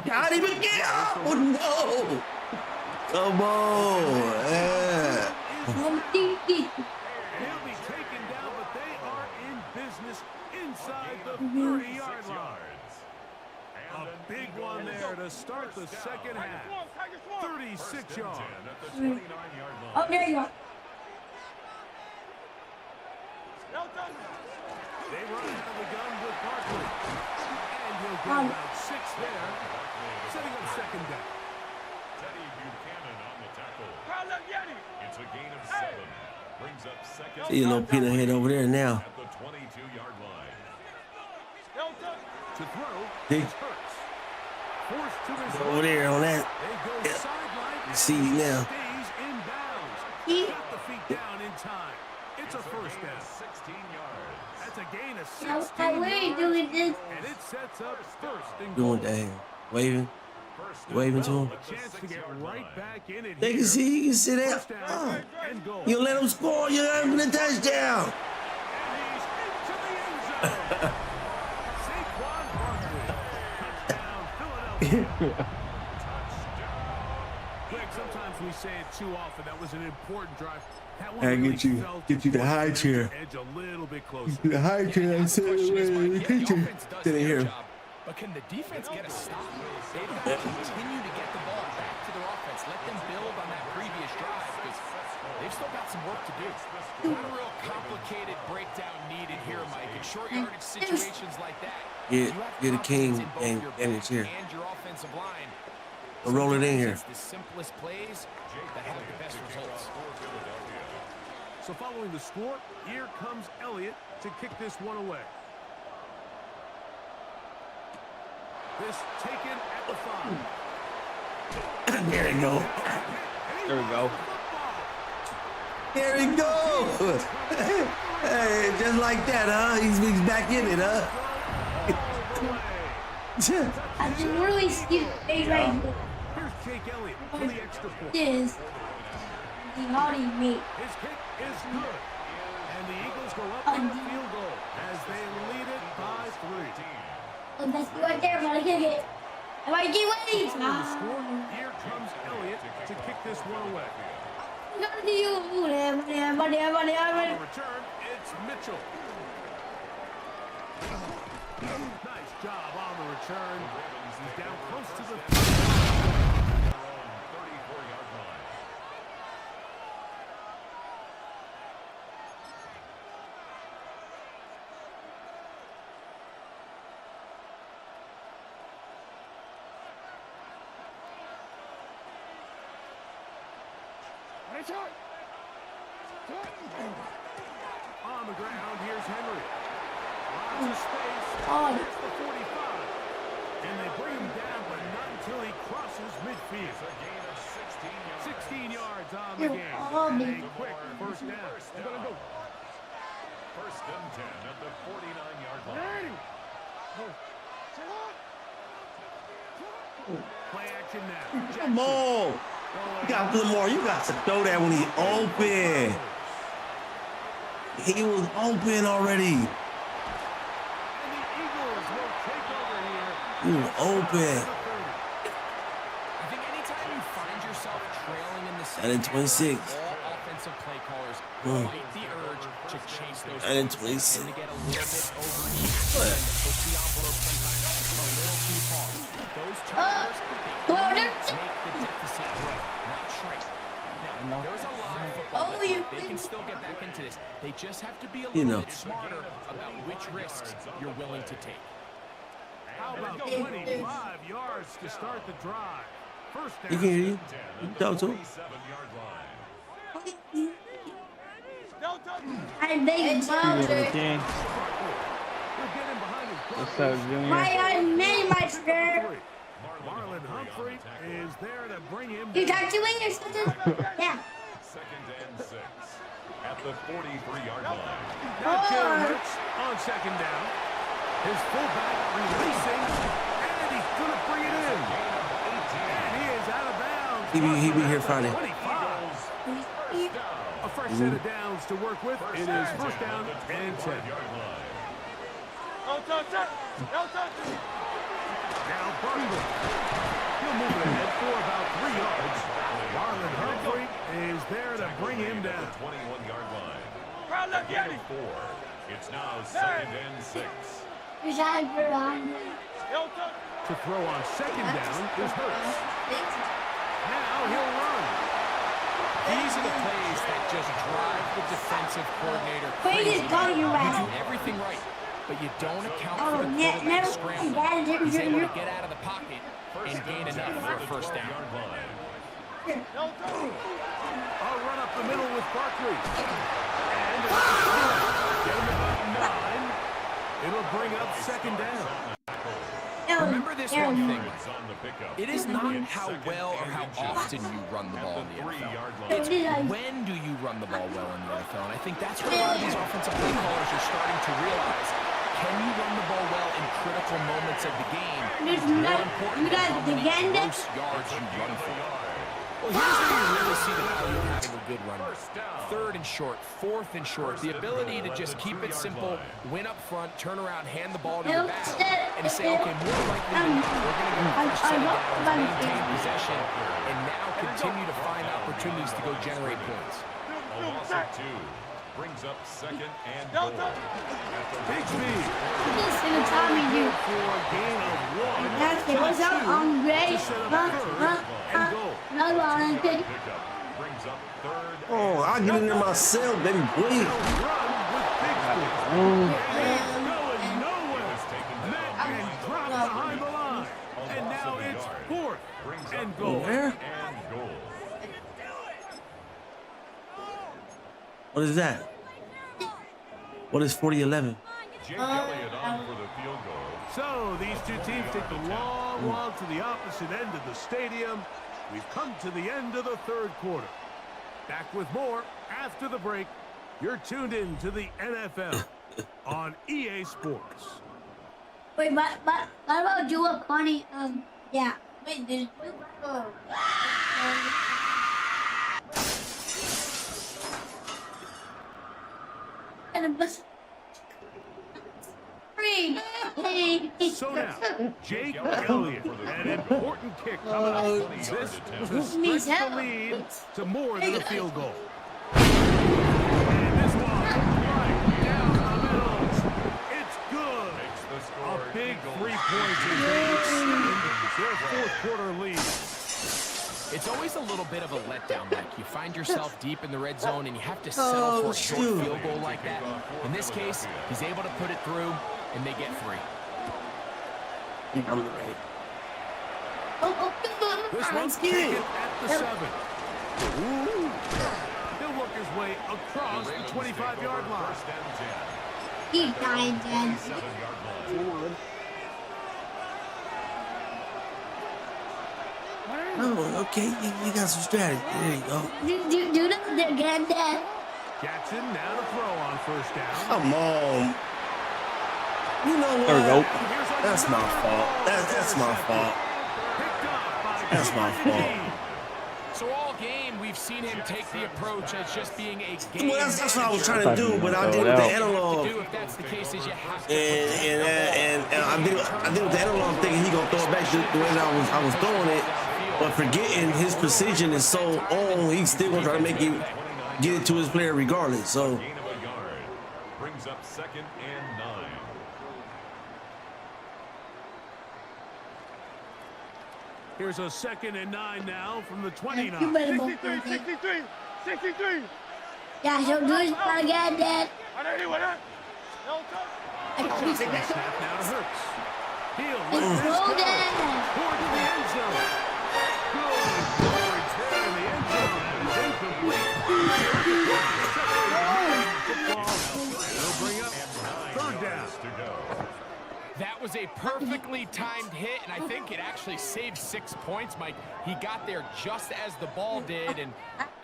Speaker 1: Got him again. Oh, no. Come on. Yeah.
Speaker 6: He'll be taken down, but they are in business inside the 30-yard line. A big one there to start the second half. 36 yards.
Speaker 9: Oh, there you go.
Speaker 6: They run out of the gun with Barkley. And he'll get about 6 there, setting up second down.
Speaker 8: Teddy Buchanan on the tackle. It's a gain of 7. Brings up second.
Speaker 1: See a little peanut head over there now.
Speaker 8: At the 22-yard line.
Speaker 6: To throw,
Speaker 1: Big.
Speaker 6: Hurts. Forced to his
Speaker 1: Over there on that.
Speaker 6: They go sideline.
Speaker 1: You see now.
Speaker 6: Stays in bounds. Got the feet down in time. It's a first down.
Speaker 8: 16 yards.
Speaker 6: That's a gain of
Speaker 9: How
Speaker 6: 16
Speaker 9: are you
Speaker 6: yards.
Speaker 9: doing this?
Speaker 6: And it sets up first and goal.
Speaker 1: Doing that. Waving. Waving to him.
Speaker 6: A chance to get right back in it
Speaker 1: They
Speaker 6: here.
Speaker 1: can see. You can see that.
Speaker 6: First down and goal.
Speaker 1: You let them score. You got them the touchdown.
Speaker 6: And he's into the end zone. Saquon Barkley. Touchdown, Philadelphia. Greg, sometimes we say it too often. That was an important drive. That one
Speaker 1: I
Speaker 6: really
Speaker 1: get you
Speaker 6: felt
Speaker 1: the high
Speaker 6: edge
Speaker 1: chair.
Speaker 6: a little bit closer.
Speaker 1: The high chair. I said
Speaker 7: Question is, Mike,
Speaker 1: the
Speaker 7: the
Speaker 1: kitchen.
Speaker 7: offense does
Speaker 1: Didn't
Speaker 7: their
Speaker 1: hear.
Speaker 7: job, but can the defense get a stop? They've got to continue to get the ball back to their offense. Let them build on that previous drive because they've still got some work to do. Not a real complicated breakdown needed here, Mike. In short yardage situations like that,
Speaker 1: Get
Speaker 7: you have
Speaker 1: a king
Speaker 7: confidence in both
Speaker 1: and
Speaker 7: your
Speaker 1: it's here.
Speaker 7: and your offensive line.
Speaker 1: Roll it in here.
Speaker 7: It's the simplest plays that have the best results.
Speaker 6: So following the score, here comes Elliott to kick this one away. This taken at the 5.
Speaker 1: There we go.
Speaker 5: There we go.
Speaker 1: There we go. Hey, just like that, huh? He's back in it, huh?
Speaker 9: I just really skip a right
Speaker 6: Here's Jake Elliott for the extra point.
Speaker 9: this. The naughty mate.
Speaker 6: His kick is good. And the Eagles go up with a field goal as they lead it by 3.
Speaker 9: Oh, that's right there, but I can't get it. I might get waiting.
Speaker 6: Following the score, here comes Elliott to kick this one away.
Speaker 9: Gotta do you.
Speaker 6: On the return, it's Mitchell. Nice job on the return. He's down close to the
Speaker 8: 34-yard line.
Speaker 6: on the ground. Here's Henry. Lots of space.
Speaker 9: Oh.
Speaker 6: It's the 45. And they bring him down, but not until he crosses midfield.
Speaker 8: A gain of 16 yards.
Speaker 6: 16 yards on the
Speaker 9: You're
Speaker 6: game.
Speaker 9: on
Speaker 6: And
Speaker 9: me.
Speaker 6: a quick first down. They're gonna go.
Speaker 8: First and 10 at the 49-yard line.
Speaker 6: Play action now.
Speaker 1: Come on. You got Lamar. You got to throw that when he open. He was open already.
Speaker 6: And the Eagles will take over here.
Speaker 1: He was open.
Speaker 7: I think anytime you find yourself trailing in the
Speaker 1: And in
Speaker 7: second half,
Speaker 1: 26.
Speaker 7: all offensive play callers fight the urge to chase those
Speaker 1: And in
Speaker 7: points.
Speaker 1: 26.
Speaker 7: They tend to get a little bit overeager and push the envelope sometimes a little too far. Those turnovers, they
Speaker 9: Well,
Speaker 7: only
Speaker 9: they're
Speaker 7: back into this. They just have to be a
Speaker 1: You
Speaker 7: little
Speaker 1: know.
Speaker 7: bit smarter about which risks you're willing to take.
Speaker 6: How about 25 yards to start the drive? First
Speaker 1: He
Speaker 6: down.
Speaker 1: can hear you. You can talk to him.
Speaker 8: 47-yard line.
Speaker 9: I'm big brother.
Speaker 6: He'll get him behind his
Speaker 5: What's up, Junior?
Speaker 9: My name, my sir.
Speaker 6: Marlon Humphrey is there to bring him
Speaker 9: You
Speaker 6: down.
Speaker 9: talk to me or something? Yeah.
Speaker 8: 2nd and 6 at the 43-yard line.
Speaker 6: Now Jalen Hurts on second down. His fullback releasing, and he's going to bring it in. And he is out of bounds.
Speaker 1: He be here Friday.
Speaker 6: 25. A fresh set of downs to work with. It is first down and 10. Now Barkley. He'll move it ahead for about 3 yards. Marlon Humphrey is there to bring him down.
Speaker 8: 21-yard line. Gain of 4. It's now 2nd and 6.
Speaker 9: You should put on.
Speaker 6: To throw on second down is Hurts. Now he'll run.
Speaker 7: These are the plays that just drive the defensive coordinator
Speaker 9: Wait,
Speaker 7: crazy.
Speaker 9: he's calling you
Speaker 7: You
Speaker 9: right.
Speaker 7: do everything right, but you don't account
Speaker 9: Oh,
Speaker 7: for the
Speaker 9: never.
Speaker 7: quarterback scrambling. He's able
Speaker 9: You're
Speaker 7: to get out of the pocket and gain enough for a first down.
Speaker 6: I'll run up the middle with Barkley. And get him about 9. It'll bring up second down.
Speaker 7: Remember this one thing.
Speaker 8: It's on the pickup.
Speaker 7: It is not how well or how often you run the ball in the NFL.
Speaker 8: 3-yard line.
Speaker 7: It's when do you run the ball well in the NFL? And I think that's what a lot of these offensive play callers are starting to realize. Can you run the ball well in critical moments of the game?
Speaker 9: There's
Speaker 7: More
Speaker 9: not-
Speaker 7: important
Speaker 9: you
Speaker 7: than
Speaker 9: guys
Speaker 7: how many
Speaker 9: begin it?
Speaker 7: gross yards you run for. Well, here's where you really see the value of having a good run. 3rd and short, 4th and short. The ability to just keep it simple, win up front, turn around, hand the ball to your back, and to say, okay, more likely than not, we're going to go fresh set of downs, maintain possession, and now continue to find opportunities to go generate points.
Speaker 8: A loss of 2 brings up 2nd and goal.
Speaker 6: Big speed.
Speaker 9: He's gonna tell me you.
Speaker 6: For a gain of 1.
Speaker 9: That's it. What's up? I'm great.
Speaker 6: To set up 3rd and goal.
Speaker 9: No, I'm good.
Speaker 8: Pickup brings up 3rd.
Speaker 1: Oh, I'll get in there myself, baby boy.
Speaker 6: Run with big speed. And it's going nowhere. Met and dropped behind the line. And now it's 4th and goal.
Speaker 1: Where?
Speaker 8: And goal.
Speaker 1: What is that? What is 40-11?
Speaker 8: Jake Elliott on for the field goal.
Speaker 6: So these two teams take the long walk to the opposite end of the stadium. We've come to the end of the 3rd quarter. Back with more after the break. You're tuned in to the NFL on EA Sports.
Speaker 9: Wait, but what about do a funny? Yeah. Wait, there's. And a bus.
Speaker 6: So now, Jake Elliott, an important kick coming up. This to stretch the lead to more than a field goal. And this one, right down the middle. It's good. A big 3 points as they extend their 4th quarter lead.
Speaker 7: It's always a little bit of a letdown, Mike. You find yourself deep in the red zone and you have to settle for a short field goal like that. In this case, he's able to put it through, and they get 3.
Speaker 6: This one's taken at the 7. He'll work his way across the 25-yard line.
Speaker 9: He died then.
Speaker 1: Oh, okay. You got some strategy. There you go.
Speaker 9: Do the again, Dad.
Speaker 6: Jackson now to throw on first down.
Speaker 1: Come on. You know what?
Speaker 5: There we go.
Speaker 1: That's my fault. That's my fault. That's my fault.
Speaker 7: So all game, we've seen him take the approach as just being a game.
Speaker 1: Well, that's what I was trying to do, but I did with the analog.
Speaker 7: If that's the case, is you have to.
Speaker 1: And I did with the analog thinking he gonna throw it back the way that I was throwing it, but forgetting his precision is so on, he's still gonna try to make it get it to his player regardless. So
Speaker 8: Gain of a yard brings up 2nd and 9.
Speaker 6: Here's a 2nd and 9 now from the 29.
Speaker 9: You better go.
Speaker 5: 63.
Speaker 9: Yeah, so do it again, Dad.
Speaker 6: Snap now to Hurts. He'll
Speaker 9: Throw that.
Speaker 6: towards the end zone. Good Lord, tear in the end zone. It's incomplete. They'll bring up third down.
Speaker 7: That was a perfectly timed hit, and I think it actually saved 6 points, Mike. He got there just as the ball did, and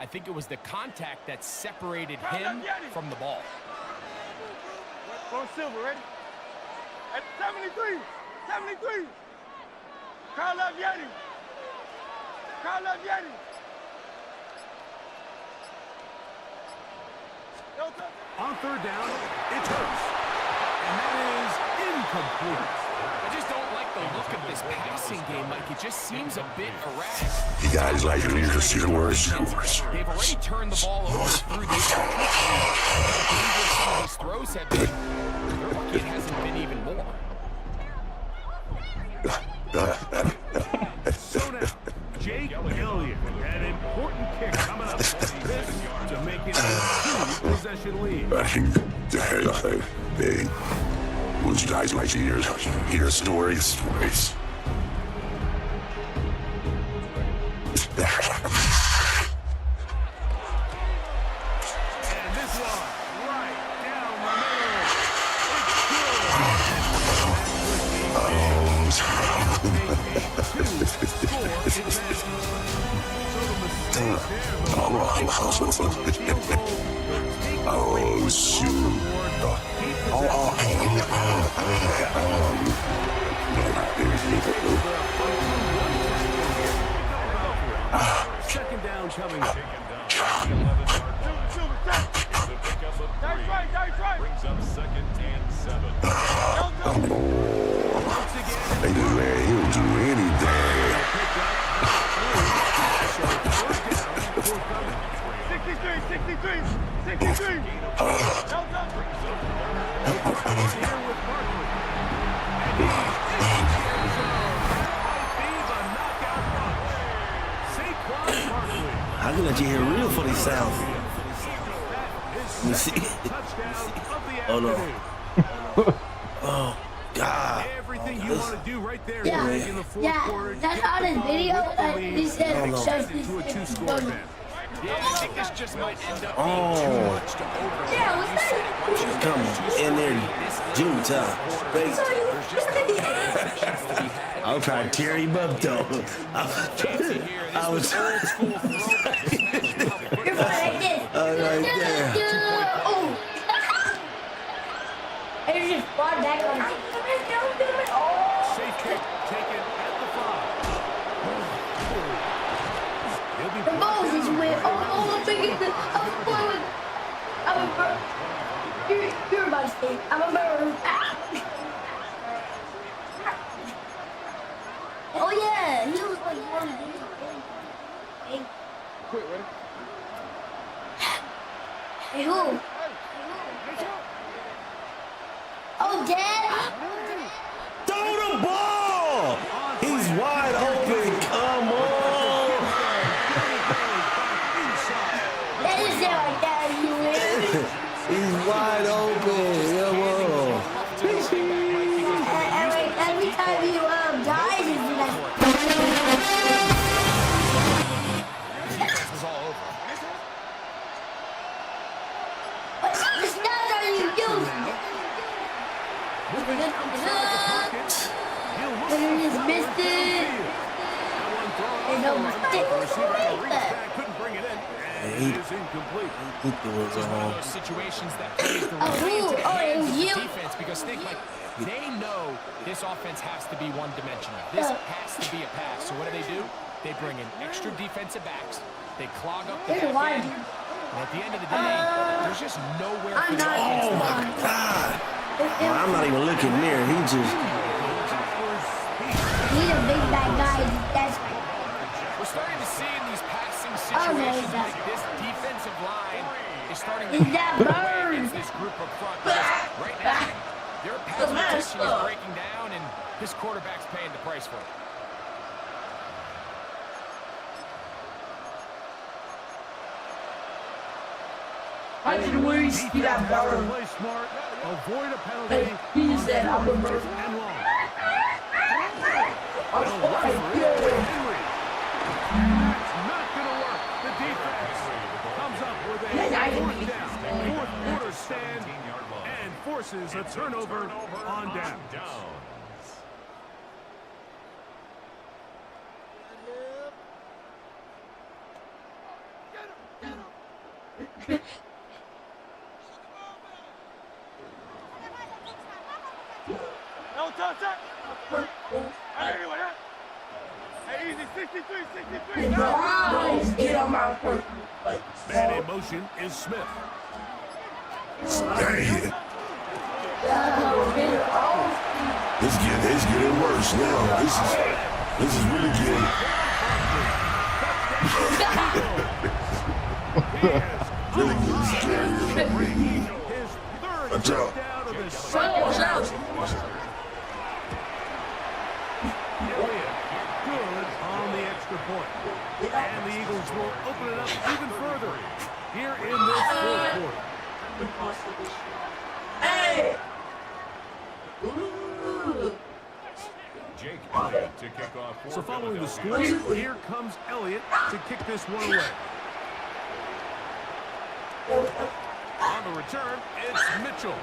Speaker 7: I think it was the contact that separated him from the ball.
Speaker 5: Go Silver, ready? At 73, 73. Carl up Yeti. Carl up Yeti.
Speaker 6: On third down, it's Hurts. And that is incomplete.
Speaker 7: I just don't like the look of this passing game, Mike. It just seems a bit erratic.
Speaker 10: You guys like to leave us your words.
Speaker 7: They've already turned the ball over through these some of these throws have been. They're lucky it hasn't been even more.
Speaker 6: So now, Jake Elliott, an important kick coming up. This to make it a 2-possession lead.
Speaker 10: Would you guys like to hear stories?
Speaker 6: And this one, right down the middle.
Speaker 10: Oh, shoot.
Speaker 6: Second down coming up.
Speaker 5: That's right.
Speaker 8: Brings up 2nd and 7.
Speaker 10: He'll do anything.
Speaker 5: 63.
Speaker 1: I can let you hear real funny sounds. Let me see. Oh no. Oh God.
Speaker 6: Everything you want to do right there in the fourth quarter.
Speaker 9: That's on his video. He said shows this.
Speaker 6: To a 2-score event.
Speaker 7: Yeah, I think this just might end up being too much to overlook.
Speaker 9: Yeah, what's that?
Speaker 1: Come in there, June time. I'm trying to tear him up though. I was
Speaker 9: You're fine like this.
Speaker 1: right there.
Speaker 9: Oh. And you just fought back on it.
Speaker 6: Safe kick taken at the 5.
Speaker 9: The balls is with. Oh, I'm thinking that. I'm a bird. You're about to say. I'm a bird. Oh yeah, he was like one of these.
Speaker 5: Quick, ready?
Speaker 9: Hey, who? Oh, Dad.
Speaker 1: Throw the ball! He's wide open. Come on.
Speaker 9: That is it like that, you win.
Speaker 1: He's wide open. Come on.
Speaker 9: Every time you dies, it's like.
Speaker 7: Defense was all over.
Speaker 9: What stats are you using? You just missed it. There's no mistake.
Speaker 6: Couldn't bring it in.
Speaker 1: He
Speaker 6: It is incomplete.
Speaker 1: think it was
Speaker 7: One of those situations that plays the
Speaker 9: Oh,
Speaker 7: right into the
Speaker 9: oh, it
Speaker 7: hands
Speaker 9: was
Speaker 7: of the
Speaker 9: you.
Speaker 7: defense because think like they know this offense has to be one-dimensional. This has to be a pass. So what do? They bring in extra defensive backs. They clog up the
Speaker 9: There's a
Speaker 7: back
Speaker 9: lot of
Speaker 7: end. And at the end of the day, there's just nowhere for
Speaker 9: I'm
Speaker 7: the
Speaker 9: not.
Speaker 7: offense to go.
Speaker 1: God. I'm not even looking near. He just.
Speaker 9: He's a big bad guy. That's
Speaker 7: We're starting to see in these passing
Speaker 9: no,
Speaker 7: situations
Speaker 9: he's
Speaker 7: like
Speaker 9: not.
Speaker 7: this defensive line is starting to
Speaker 9: He's that
Speaker 7: hammer away
Speaker 9: bird.
Speaker 7: against this group up front. Because right now, their pass protection is breaking down, and this quarterback's paying the price for it.
Speaker 9: I didn't worry, he got power.
Speaker 6: Play smart, avoid a penalty.
Speaker 9: Like, he said, I'm a bird.
Speaker 6: And long.
Speaker 9: I'm
Speaker 6: Henry. That's not going to work. The defense comes up with a fourth down, fourth quarter stand, and forces a turnover on down.
Speaker 5: No touch up. Anyway, hey, easy, 63, 63.
Speaker 9: Nice. Get on my foot.
Speaker 6: Man in motion is Smith.
Speaker 10: Dang it. It's getting worse now. This is really getting. Really getting scary. Watch out.
Speaker 6: Good on the extra point. And the Eagles will open it up even further here in this fourth quarter.
Speaker 9: Hey!
Speaker 8: Jake Elliott to kick off.
Speaker 6: So following the score, here comes Elliott to kick this one away. On the return, it's Mitchell.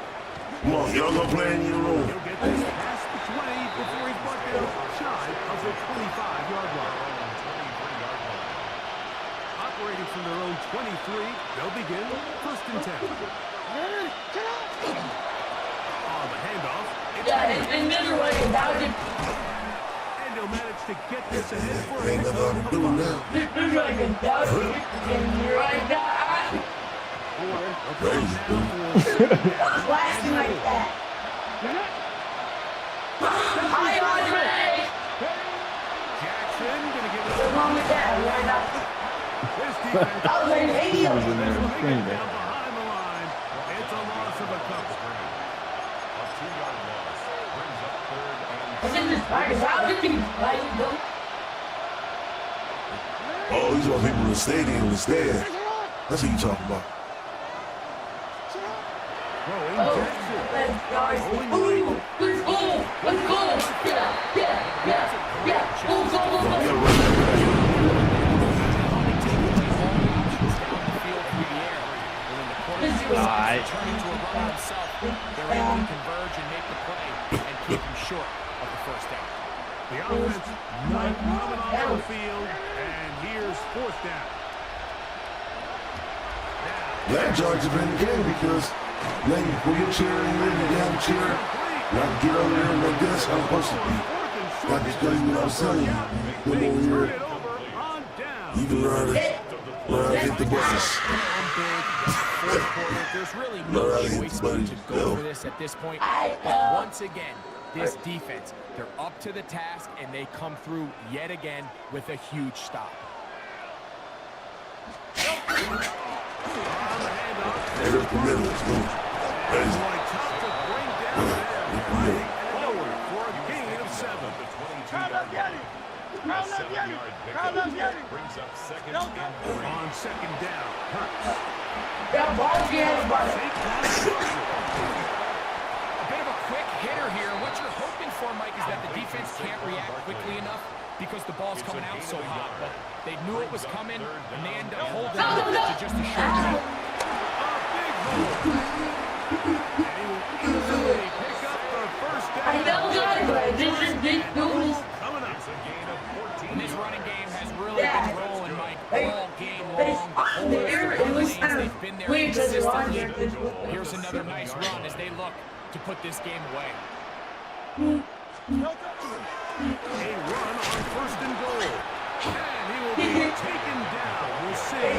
Speaker 10: Come on, y'all go play in your room.
Speaker 6: He'll get this past the 20 before he's brought down shy of the 25-yard line. Operating from their own 23, they'll begin first and 10. On the handoff, it's and he'll manage to get this ahead for
Speaker 10: Ain't nothing I can do now. Crazy, dude.
Speaker 9: Blasting like that. Hi, Andre!
Speaker 6: Jackson gonna give it
Speaker 9: What's wrong with that? Why not?
Speaker 6: this defense.
Speaker 9: I was like, hey,
Speaker 6: Down behind the line. It's a loss of a couple.
Speaker 8: A 2-yard loss brings up third and
Speaker 9: I said this fire. How did you? Why you go?
Speaker 10: Oh, these are people in the stadium, in the stand. That's what you talking about.
Speaker 6: Throwing
Speaker 9: Oh,
Speaker 6: Jackson.
Speaker 9: let's go. Ooh, let's go. Let's go. Yeah. Go, go, go, go.
Speaker 7: Turning to a run himself, they're able to converge and make the play and keep him short of the first down.
Speaker 6: The offense not coming off the field, and here's fourth down.
Speaker 10: That George has been in the game because now you pull your chair and you're in the damn chair. And I can get over there like this. I'm supposed to be. I can tell you what I'm telling you. Come over here. You can learn to hit the buttons.
Speaker 7: There's really no choice but to go for this at this point. But once again, this defense, they're up to the task, and they come through yet again with a huge stop.
Speaker 10: There's the middle. Let's go. Crazy.
Speaker 6: For a gain of 7.
Speaker 8: brings up second and 3.
Speaker 6: On second down, Hurts.
Speaker 9: Yeah, ball again, buddy.
Speaker 7: A bit of a quick hitter here. What you're hoping for, Mike, is that the defense can't react quickly enough because the ball's coming out so hot. But they knew it was coming, and they end up holding it to just a short time.
Speaker 6: And he will easily pick up the first down.
Speaker 9: I know, guys, but this is big news.
Speaker 6: Coming up.
Speaker 7: And this running game has really been rolling, Mike, all game long. They've been there consistently. Here's another nice run as they look to put this game away.
Speaker 6: A run on first and goal. And he will be taken down. We'll see.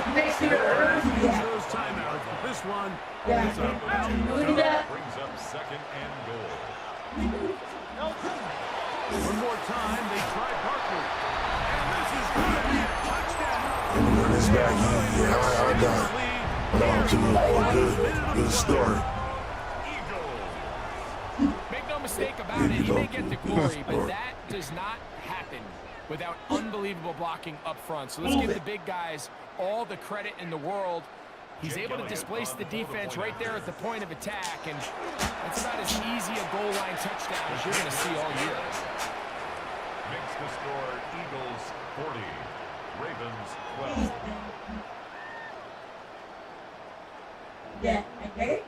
Speaker 6: Those timeouts. But this one is about
Speaker 9: Look at that.
Speaker 8: Brings up second and goal.
Speaker 6: One more time, they try Barkley. And this is going to be a touchdown.
Speaker 10: And when it's back, I got it. To a good start.
Speaker 7: Make no mistake about it, he may get the glory, but that does not happen without unbelievable blocking up front. So let's give the big guys all the credit in the world. He's able to displace the defense right there at the point of attack, and that's about as easy a goal line touchdown as you're going to see all year.
Speaker 8: Makes the score Eagles 40, Ravens 12.
Speaker 9: Yeah, okay.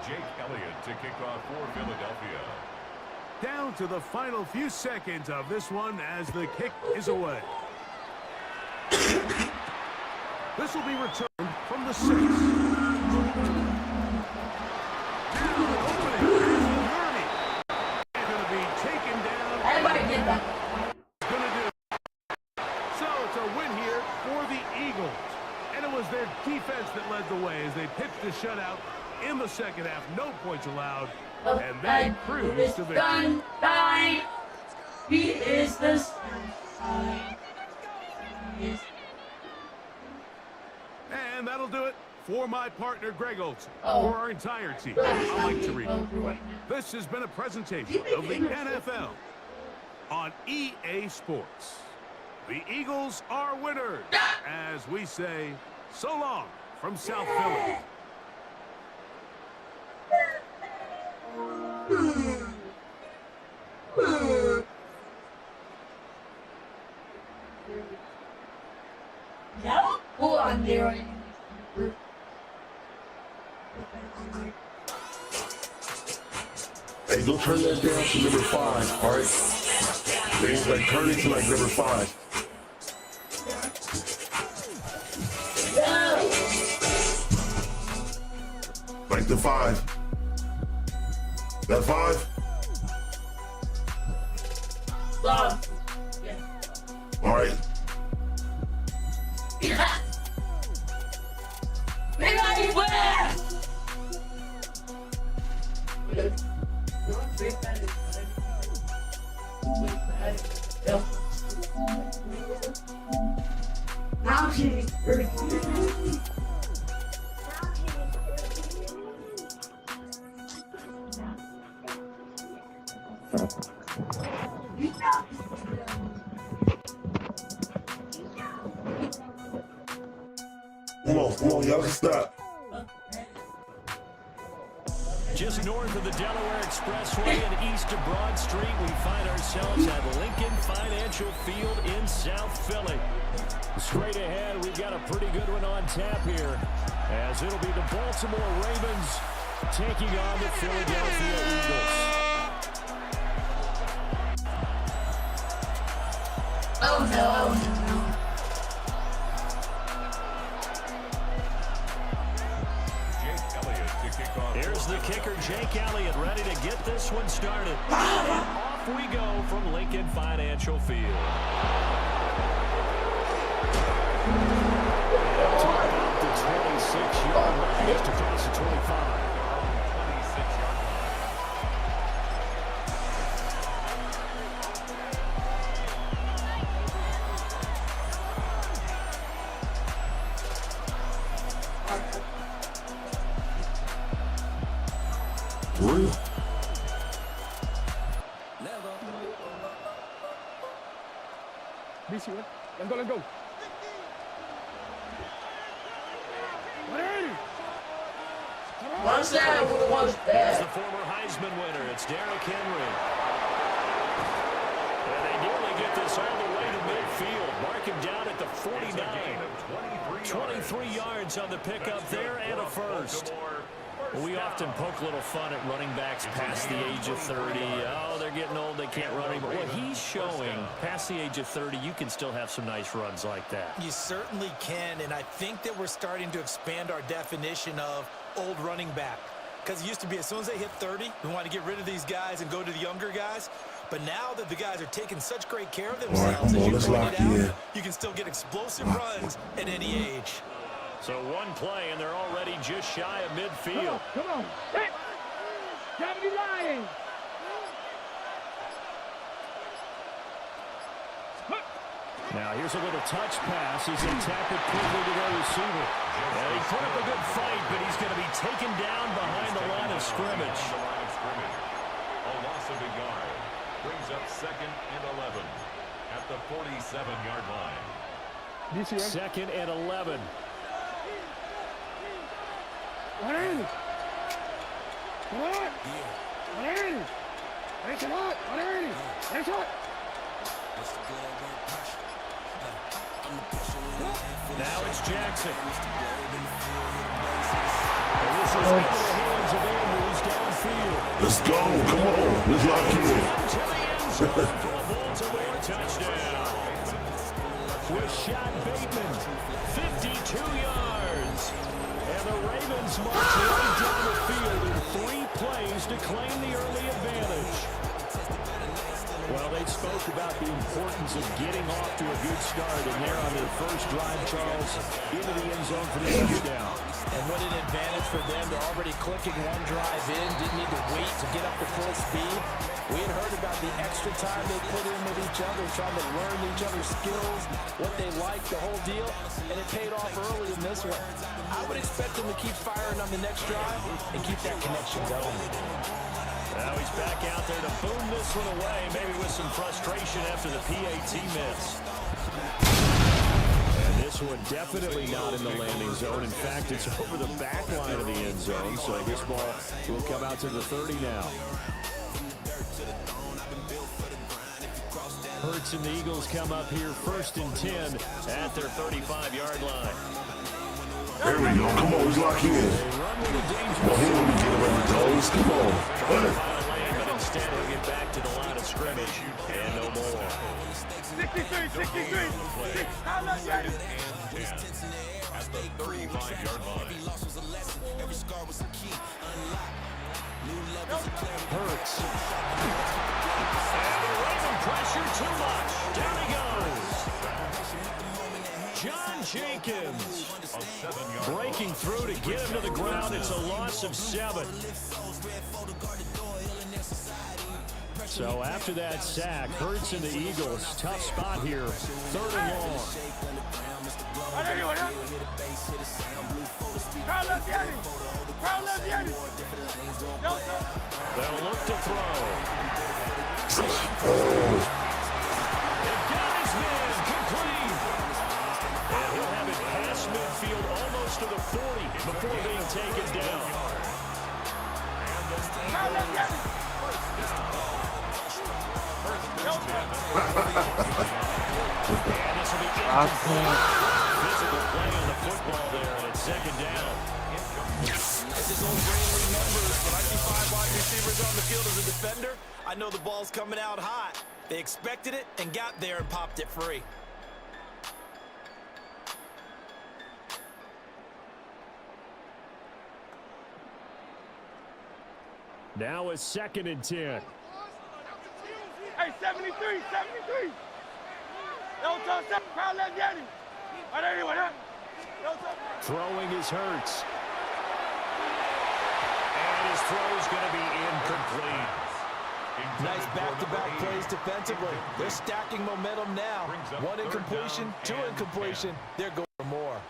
Speaker 8: Jake Elliott to kick off for Philadelphia.
Speaker 6: Down to the final few seconds of this one as the kick is away. This will be returned from the 6. Going to be taken down.
Speaker 9: Everybody get that.
Speaker 6: So it's a win here for the Eagles. And it was their defense that led the way as they pitched the shutout in the second half. No points allowed. And they cruised to victory.
Speaker 9: He is the sunshine.
Speaker 6: And that'll do it for my partner, Greg Olson. For our entire team, I'd like to read. This has been a presentation of the NFL on EA Sports. The Eagles are winners, as we say, so long from South Philly.
Speaker 9: Now, hold on there.
Speaker 10: Hey, don't turn that down to number 5, alright? Things like turn it to like number 5. Like the 5. That 5?
Speaker 9: Love.
Speaker 10: Alright.
Speaker 9: Big Eye West! Now she's
Speaker 10: Come on, y'all can stop.
Speaker 11: Just north of the Delaware Expressway and east of Broad Street, we find ourselves at Lincoln Financial Field in South Philly. Straight ahead, we've got a pretty good one on tap here, as it'll be the Baltimore Ravens taking on the Philadelphia Eagles.
Speaker 9: oh no.
Speaker 11: Here's the kicker, Jake Elliott, ready to get this one started. Off we go from Lincoln Financial Field. Up to about the 26-yard line, just across the 25.
Speaker 7: Let's go, let's go.
Speaker 9: What's that? What's
Speaker 11: There's
Speaker 9: that?
Speaker 11: the former Heisman winner. It's Derrick Henry. And they nearly get this all the way to midfield. Mark him down at the 49. 23 yards on the pickup there and a first. We often poke a little fun at running backs past the age of 30. Oh, they're getting old, they can't run anymore. What he's showing, past the age of 30, you can still have some nice runs like that.
Speaker 12: You certainly can, and I think that we're starting to expand our definition of old running back. Because it used to be as soon as they hit 30, we want to get rid of these guys and go to the younger guys. But now that the guys are taking such great care of themselves, as you pointed out, you can still get explosive runs at any age.
Speaker 11: So one play, and they're already just shy of midfield.
Speaker 5: Come on. Hey. Gravity line.
Speaker 11: Now here's a little touch pass. He's going to tap it quickly to their receiver. And he put up a good fight, but he's going to be taken down behind the line of scrimmage.
Speaker 8: A loss of a yard brings up second and 11 at the 47-yard line.
Speaker 11: Second and 11.
Speaker 5: What is it? What? What is it? It's a lot. What is it? It's what?
Speaker 11: Now it's Jackson. And this is into the hands of Andrews downfield.
Speaker 10: Let's go. Come on. Let's lock in.
Speaker 11: To the end zone for a Baltimore touchdown. Rashad Bateman, 52 yards. And the Ravens march right down the field in 3 plays to claim the early advantage. Well, they spoke about the importance of getting off to a good start, and they're on their first drive, Charles, into the end zone for the touchdown.
Speaker 12: And what an advantage for them. They're already clicking one drive in, didn't need to wait to get up to full speed. We had heard about the extra time they put in with each other, trying to learn each other's skills, what they like, the whole deal, and it paid off early in this one. I would expect them to keep firing on the next drive and keep that connection going.
Speaker 11: Now he's back out there to boom this one away, maybe with some frustration after the PAT miss. And this one definitely not in the landing zone. In fact, it's over the back line of the end zone, so this ball will come out to the 30 now. Hurts and the Eagles come up here first and 10 at their 35-yard line.
Speaker 10: There we go. Come on, let's lock in.
Speaker 11: They run with a dangerous
Speaker 10: Here we get him, Jones. Come on.
Speaker 11: but instead he'll get back to the line of scrimmage and no more.
Speaker 5: 63, 63.
Speaker 8: At the 35-yard line.
Speaker 11: Hurts. And the Raven pressure too much. Down he goes. John Jenkins breaking through to get him to the ground. It's a loss of 7. So after that sack, Hurts and the Eagles, tough spot here. 3rd and long. They'll look to throw. They've got his man complete. And he'll have it past midfield almost to the 40 before being taken down. And this will be physical play on the football there, and it's 2nd down.
Speaker 12: As his old brain remembers, when I see 5 wide receivers on the field as a defender, I know the ball's coming out hot. They expected it and got there and popped it free.
Speaker 11: Now a 2nd and 10.
Speaker 5: Hey, 73, 73. Crowd left Yanni.
Speaker 11: Throwing is Hurts. And his throw's going to be incomplete.
Speaker 12: Nice back-to-back plays defensively. They're stacking momentum now. 1 incompletion, 2 incompletion. They're going for more.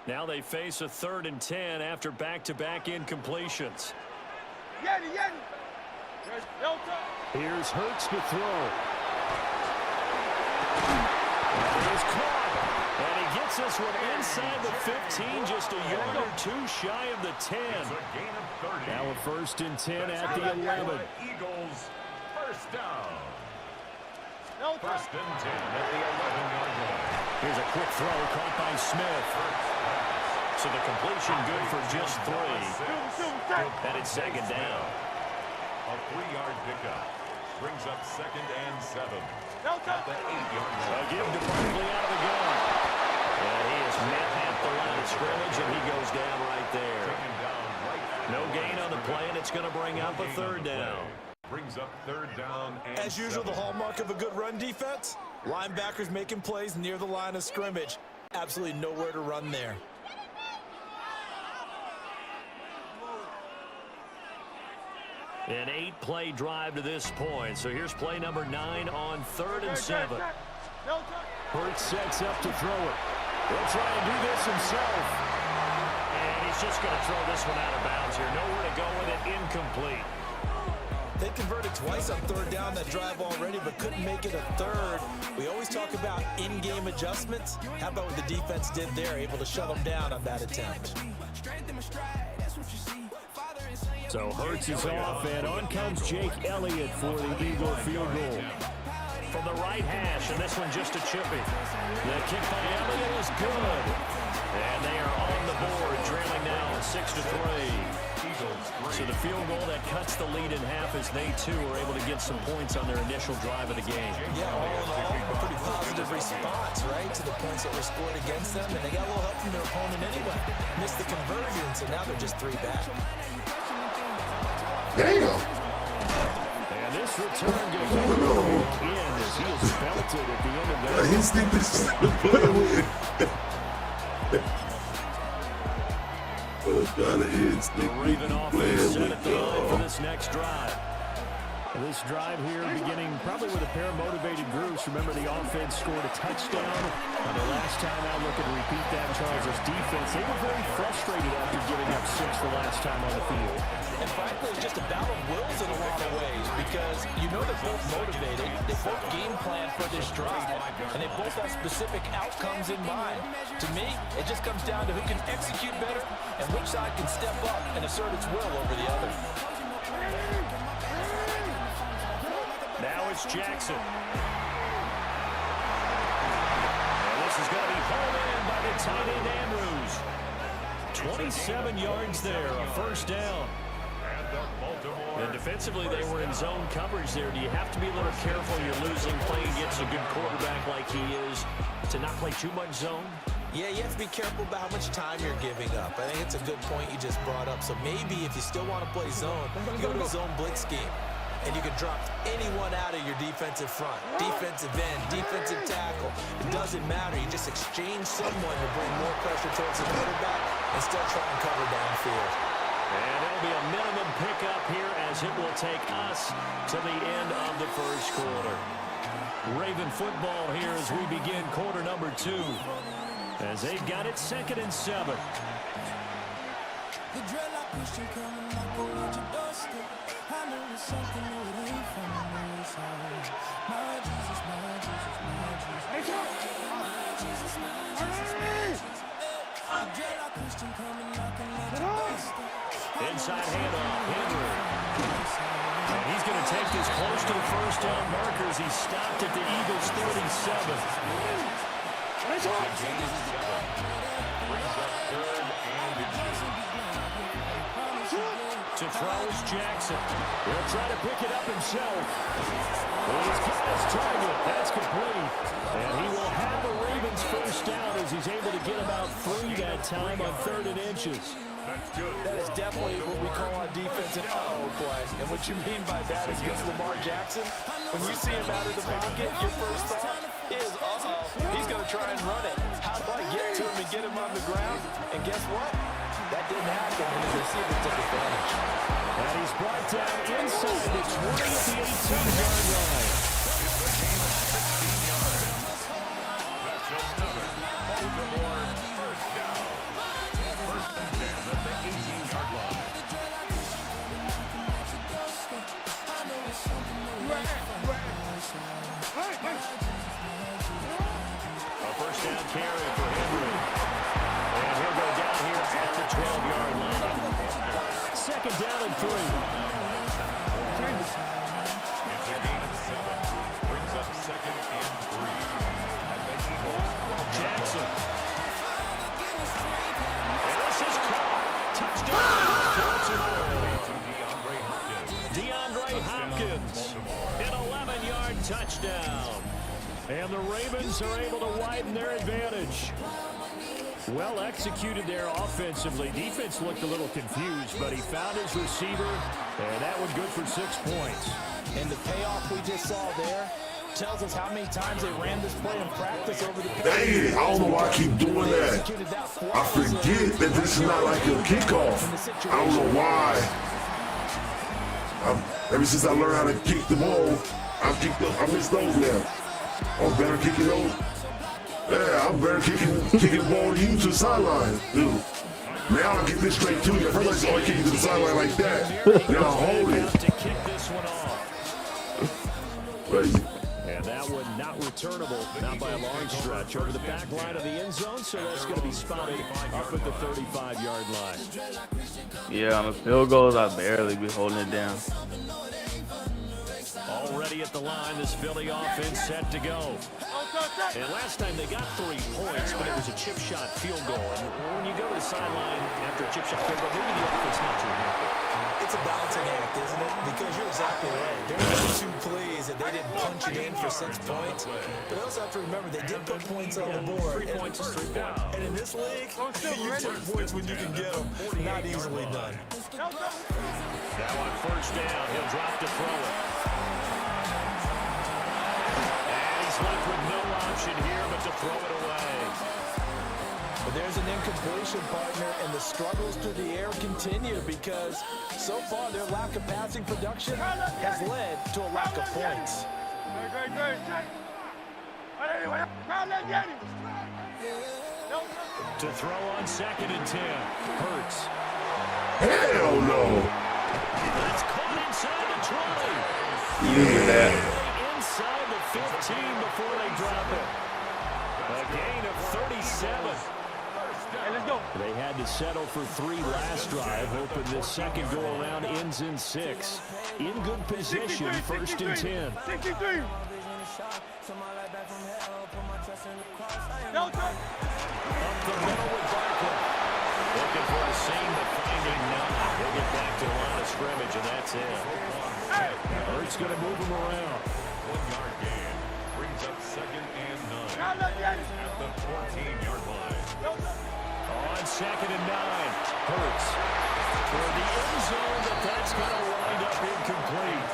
Speaker 11: Now they face a 3rd and 10 after back-to-back incompletions. Here's Hurts to throw. He's caught. And he gets this one inside the 15, just a yard or 2 shy of the 10. Now a 1st and 10 at the 11.
Speaker 8: Eagles, first down. 1st and 10 at the 11-yard line.
Speaker 11: Here's a quick throw caught by Smith. So the completion good for just 3. And it's 2nd down.
Speaker 8: A 3-yard pickup brings up 2nd and 7 at the 8-yard line.
Speaker 11: A give to Barkley out of the gun. And he is met at the line of scrimmage, and he goes down right there. No gain on the play, and it's going to bring up a 3rd down.
Speaker 8: Brings up 3rd down and
Speaker 12: As usual,
Speaker 8: 7.
Speaker 12: the hallmark of a good run defense, linebackers making plays near the line of scrimmage. Absolutely nowhere to run there.
Speaker 11: An 8-play drive to this point. So here's play number 9 on 3rd and 7.
Speaker 6: Hurts sets up to throw it.
Speaker 11: He'll try and do this himself. And he's just going to throw this one out of bounds here. Nowhere to go with it. Incomplete.
Speaker 12: They converted twice on 3rd down that drive already, but couldn't make it a 3rd. We always talk about in-game adjustments. How about what the defense did there, able to shut them down on that attempt?
Speaker 11: So Hurts is off, and on comes Jake Elliott for the Eagle field goal. From the right hash, and this one just a chippy. The kick by Elliott is good. And they are on the board, trailing now 6-3. So the field goal that cuts the lead in half as they, too, are able to get some points on their initial drive of the game.
Speaker 12: Yeah, all in all, a pretty positive response, right, to the points that were scored against them. And they got a little help from their opponent anyway. Missed the conversion, so now they're just 3 back.
Speaker 10: Damn!
Speaker 11: And this return goes in as he is belted at the end of that.
Speaker 10: His defense is to play with.
Speaker 11: The Raven offense set at the line for this next drive. This drive here beginning probably with a pair of motivated groups. Remember, the offense scored a touchdown. The last time out, look at repeat that, Charles' defense. They were very frustrated after giving up 6 the last time on the field.
Speaker 12: And frankly, it's just a battle of wills in a lot of ways because you know they're both motivated. They both game plan for this drive, and they both have specific outcomes in mind. To me, it just comes down to who can execute better and which side can step up and assert its will over the other.
Speaker 11: Now it's Jackson. And this is going to be hauled in by the tight end Andrews. 27 yards there, a first down. And defensively, they were in zone coverage there. Do you have to be a little careful? You're losing, playing against a good quarterback like he is, to not play too much zone?
Speaker 12: Yeah, you have to be careful about how much time you're giving up. I think it's a good point you just brought up. So maybe if you still want to play zone, you go to a zone blitz scheme. And you can drop anyone out of your defensive front, defensive end, defensive tackle. It doesn't matter. You just exchange someone to bring more pressure towards the quarterback and still try and cover downfield.
Speaker 11: And it'll be a minimum pickup here as it will take us to the end of the first quarter. Raven football here as we begin quarter number 2. As they've got it 2nd and 7.
Speaker 2: The dreadlock Christian coming knocking at your doorstep. I know it's something that ain't from the inside. My Jesus, my Jesus, my Jesus. My Jesus, my Jesus, my Jesus. The dreadlock Christian coming knocking at your doorstep.
Speaker 11: Inside handoff, Henry. And he's going to take this close to the first down markers. He stopped at the Eagles' 37. To throw is Jackson. He'll try to pick it up himself. He's got his target. That's complete. And he will have the Ravens first down as he's able to get about 3 that time on 3rd and inches.
Speaker 12: That is definitely what we call on defense an uh-oh play. And what you mean by that is against Lamar Jackson, when you see him out of the pocket, your first thought is, uh-oh, he's going to try and run it. How do I get to him and get him on the ground? And guess what? That didn't happen, and his receiver took advantage.
Speaker 11: And he's brought down inside the 20 at the 18-yard line. A first down carry for Henry. And he'll go down here at the 12-yard line. 2nd down and 3.
Speaker 8: It's a gain of 7. Brings up 2nd and 3.
Speaker 11: Jackson. And this is caught. Touchdown. DeAndre Hopkins. An 11-yard touchdown. And the Ravens are able to widen their advantage. Well executed there offensively. Defense looked a little confused, but he found his receiver, and that one good for 6 points.
Speaker 12: And the payoff we just saw there tells us how many times they ran this play in practice over the past.
Speaker 10: Dang it, I don't know why I keep doing that. I forget that this is not like a kickoff. I don't know why. Ever since I learned how to kick the ball, I miss those now. I'm better kicking those. Yeah, I'm better kicking the ball to you to the sideline, dude. Now I get this straight to you. At first I just kick you to the sideline like that. Now I hold it.
Speaker 11: And that one not returnable, not by a long stretch, over the back line of the end zone, so that's going to be spotted up at the 35-yard line.
Speaker 13: Yeah, on the field goals, I barely be holding it down.
Speaker 11: Already at the line, this Philly offense set to go. And last time they got 3 points, but it was a chip shot field goal. And when you go to the sideline after a chip shot field goal, maybe the offense not too happy.
Speaker 12: It's a balancing act, isn't it? Because you're exactly right. There's 2 plays that they didn't punch it in for 6 points. But they also have to remember they did put points on the board.
Speaker 11: 3 points is 3 points.
Speaker 12: And in this league, you take points when you can get them. Not easily done.
Speaker 11: Now on first down, he'll drop to throw it. And he's left with no option here but to throw it away.
Speaker 12: But there's an incompletion, partner, and the struggles through the air continue because so far their lack of passing production has led to a lack of points.
Speaker 11: To throw on 2nd and 10, Hurts.
Speaker 10: Hell no!
Speaker 11: That's caught inside the 20.
Speaker 13: You didn't do that.
Speaker 11: Inside the 15 before they drop it. A gain of 37. They had to settle for 3 last drive, hoping this second go-around ends in 6. In good position, 1st and 10. Up the middle with Barkley. Looking for the seam, but finding none. They'll get back to the line of scrimmage, and that's it. Hurts going to move him around.
Speaker 8: 1-yard gain brings up 2nd and 9 at the 14-yard line.
Speaker 11: On 2nd and 9, Hurts toward the end zone, but that's going to wind up incomplete.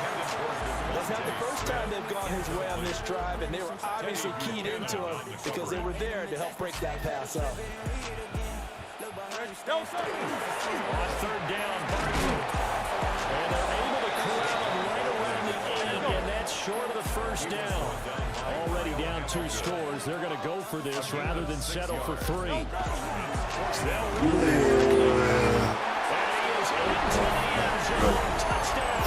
Speaker 12: That's not the first time they've gone his way on this drive, and they were obviously keyed into him because they were there to help break that pass up.
Speaker 11: On 3rd down, Barkley. And they're able to corral him right around the 8, and that's short of the 1st down. Already down 2 scores. They're going to go for this rather than settle for 3. And he is into the end zone. Touchdown.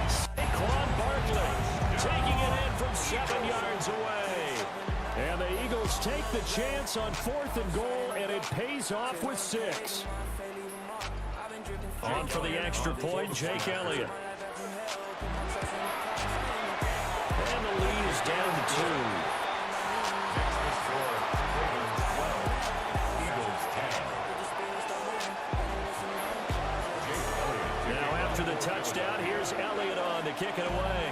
Speaker 11: Saquon Barkley taking it in from 7 yards away. And the Eagles take the chance on 4th and goal, and it pays off with 6. On for the extra point, Jake Elliott. And the lead is down to 2. Now after the touchdown, here's Elliott on to kick it away.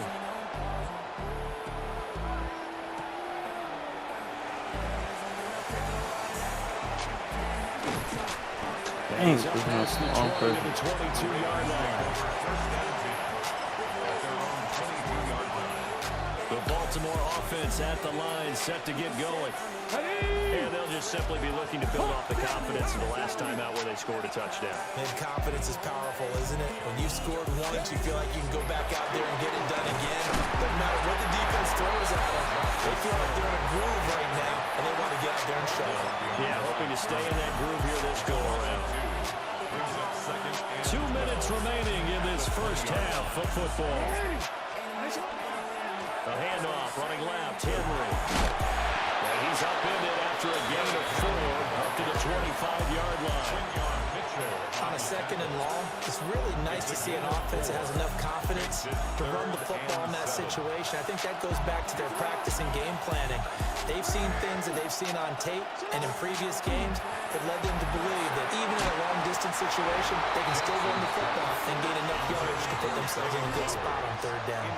Speaker 13: Dang, this is on purpose.
Speaker 11: 22-yard line. The Baltimore offense at the line, set to get going. And they'll just simply be looking to build off the confidence of the last time out where they scored a touchdown.
Speaker 12: And confidence is powerful, isn't it? When you scored once, you feel like you can go back out there and get it done again. Doesn't matter what the defense throws at them. They feel like they're in a groove right now, and they want to get out there and show it.
Speaker 11: Yeah, hoping to stay in that groove here this go-around. 2 minutes remaining in this first half of football. A handoff, running left, Henry. And he's upended after a gain of 4, up to the 25-yard line.
Speaker 12: On a 2nd and long, it's really nice to see an offense that has enough confidence to run the football in that situation. I think that goes back to their practice and game planning. They've seen things that they've seen on tape and in previous games that led them to believe that even in a long-distance situation, they can still run the football and gain enough yardage to put themselves in a good spot on 3rd down.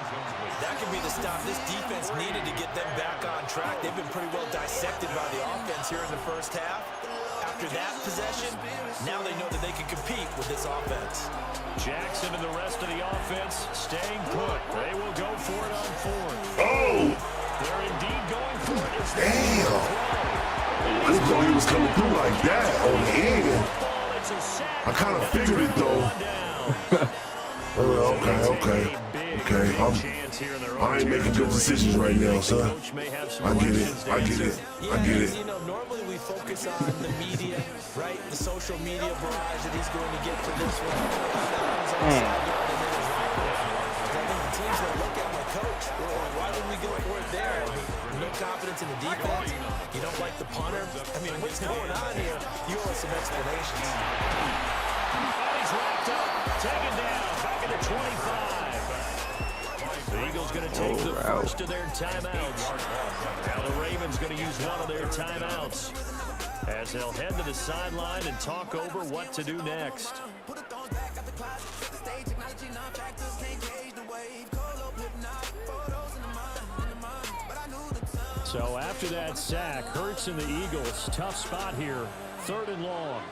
Speaker 12: That could be the stop this defense needed to get them back on track. They've been pretty well dissected by the offense here in the first half. After that possession, now they know that they can compete with this offense.
Speaker 11: Jackson and the rest of the offense staying put. They will go for it on 4th.
Speaker 10: Oh!
Speaker 11: They're indeed going for it.
Speaker 10: Damn! I didn't know he was coming through like that on the end.
Speaker 11: It's
Speaker 10: I kind of figured it though. Okay. I ain't making good decisions right now, son. I get it.
Speaker 12: You know, normally we focus on the media, right? The social media barrage that he's going to get for this one. I think the team's going to look at my coach. Why did we go for it there? No confidence in the defense. You don't like the punter. I mean, what's going on here? You owe us some explanations.
Speaker 11: He's wrapped up, taken down, back at the 25. The Eagles going to take the first of their timeouts. Now the Ravens going to use one of their timeouts as they'll head to the sideline and talk over what to do next. So after that sack, Hurts and the Eagles, tough spot here, 3rd and long.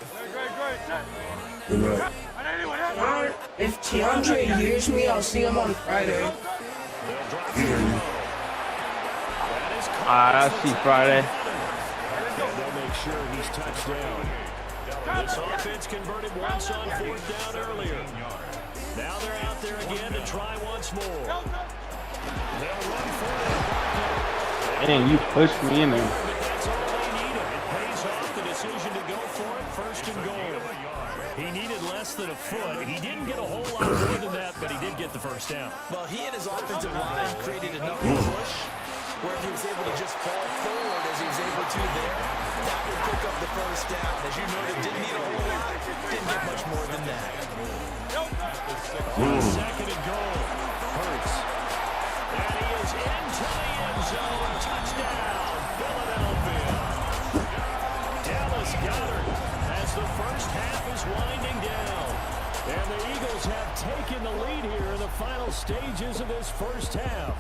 Speaker 14: If Keandre hears me, I'll see him on Friday.
Speaker 13: I see Friday.
Speaker 11: They'll make sure he's touched down. This offense converted once on 4th down earlier. Now they're out there again to try once more. They'll run for it.
Speaker 13: Dang, you pushed me in there.
Speaker 11: That's all they needed. It pays off the decision to go for it, 1st and goal. He needed less than a foot. He didn't get a whole lot more than that, but he did get the 1st down.
Speaker 12: Well, he and his offensive line created enough push where he was able to just fall forward as he was able to there. That would pick up the 1st down. As you noted, didn't need a whole lot. Didn't get much more than that.
Speaker 11: 2nd and goal. Hurts. And he is into the end zone. Touchdown, Philadelphia. Dallas Goedert as the first half is winding down. And the Eagles have taken the lead here in the final stages of this first half.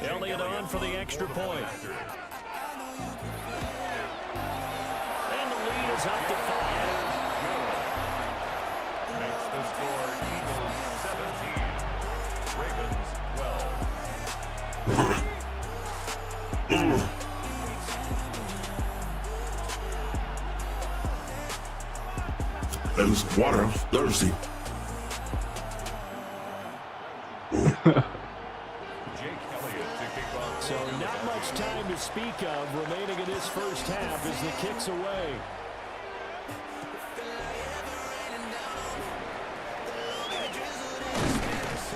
Speaker 11: Elliott on for the extra point. And the lead is up to 5.
Speaker 8: Makes the score Eagles 17, Ravens 12.
Speaker 10: That was water. I'm thirsty.
Speaker 11: So not much time to speak of remaining in this first half as the kick's away.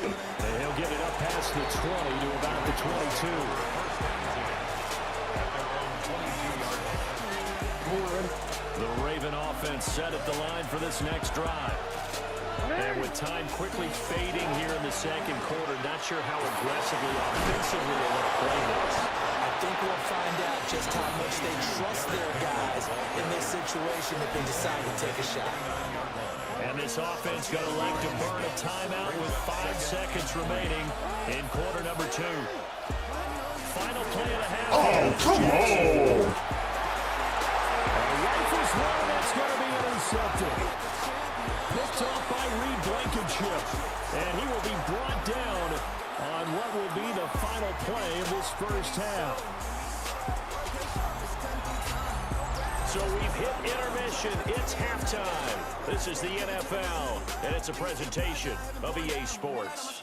Speaker 11: And he'll get it up past the 20 to about the 22. The Raven offense set at the line for this next drive. And with time quickly fading here in the second quarter, not sure how aggressively offensively they want to play this.
Speaker 12: I think we'll find out just how much they trust their guys in this situation if they decide to take a shot.
Speaker 11: And this offense going to elect to burn a timeout with 5 seconds remaining in quarter number 2. Final play of the half.
Speaker 10: Oh, come on!
Speaker 11: A rifle's one that's going to be intercepted. Picked off by Reed Blankenship. And he will be brought down on what will be the final play of this first half. So we've hit intermission. It's halftime. This is the NFL, and it's a presentation of EA Sports.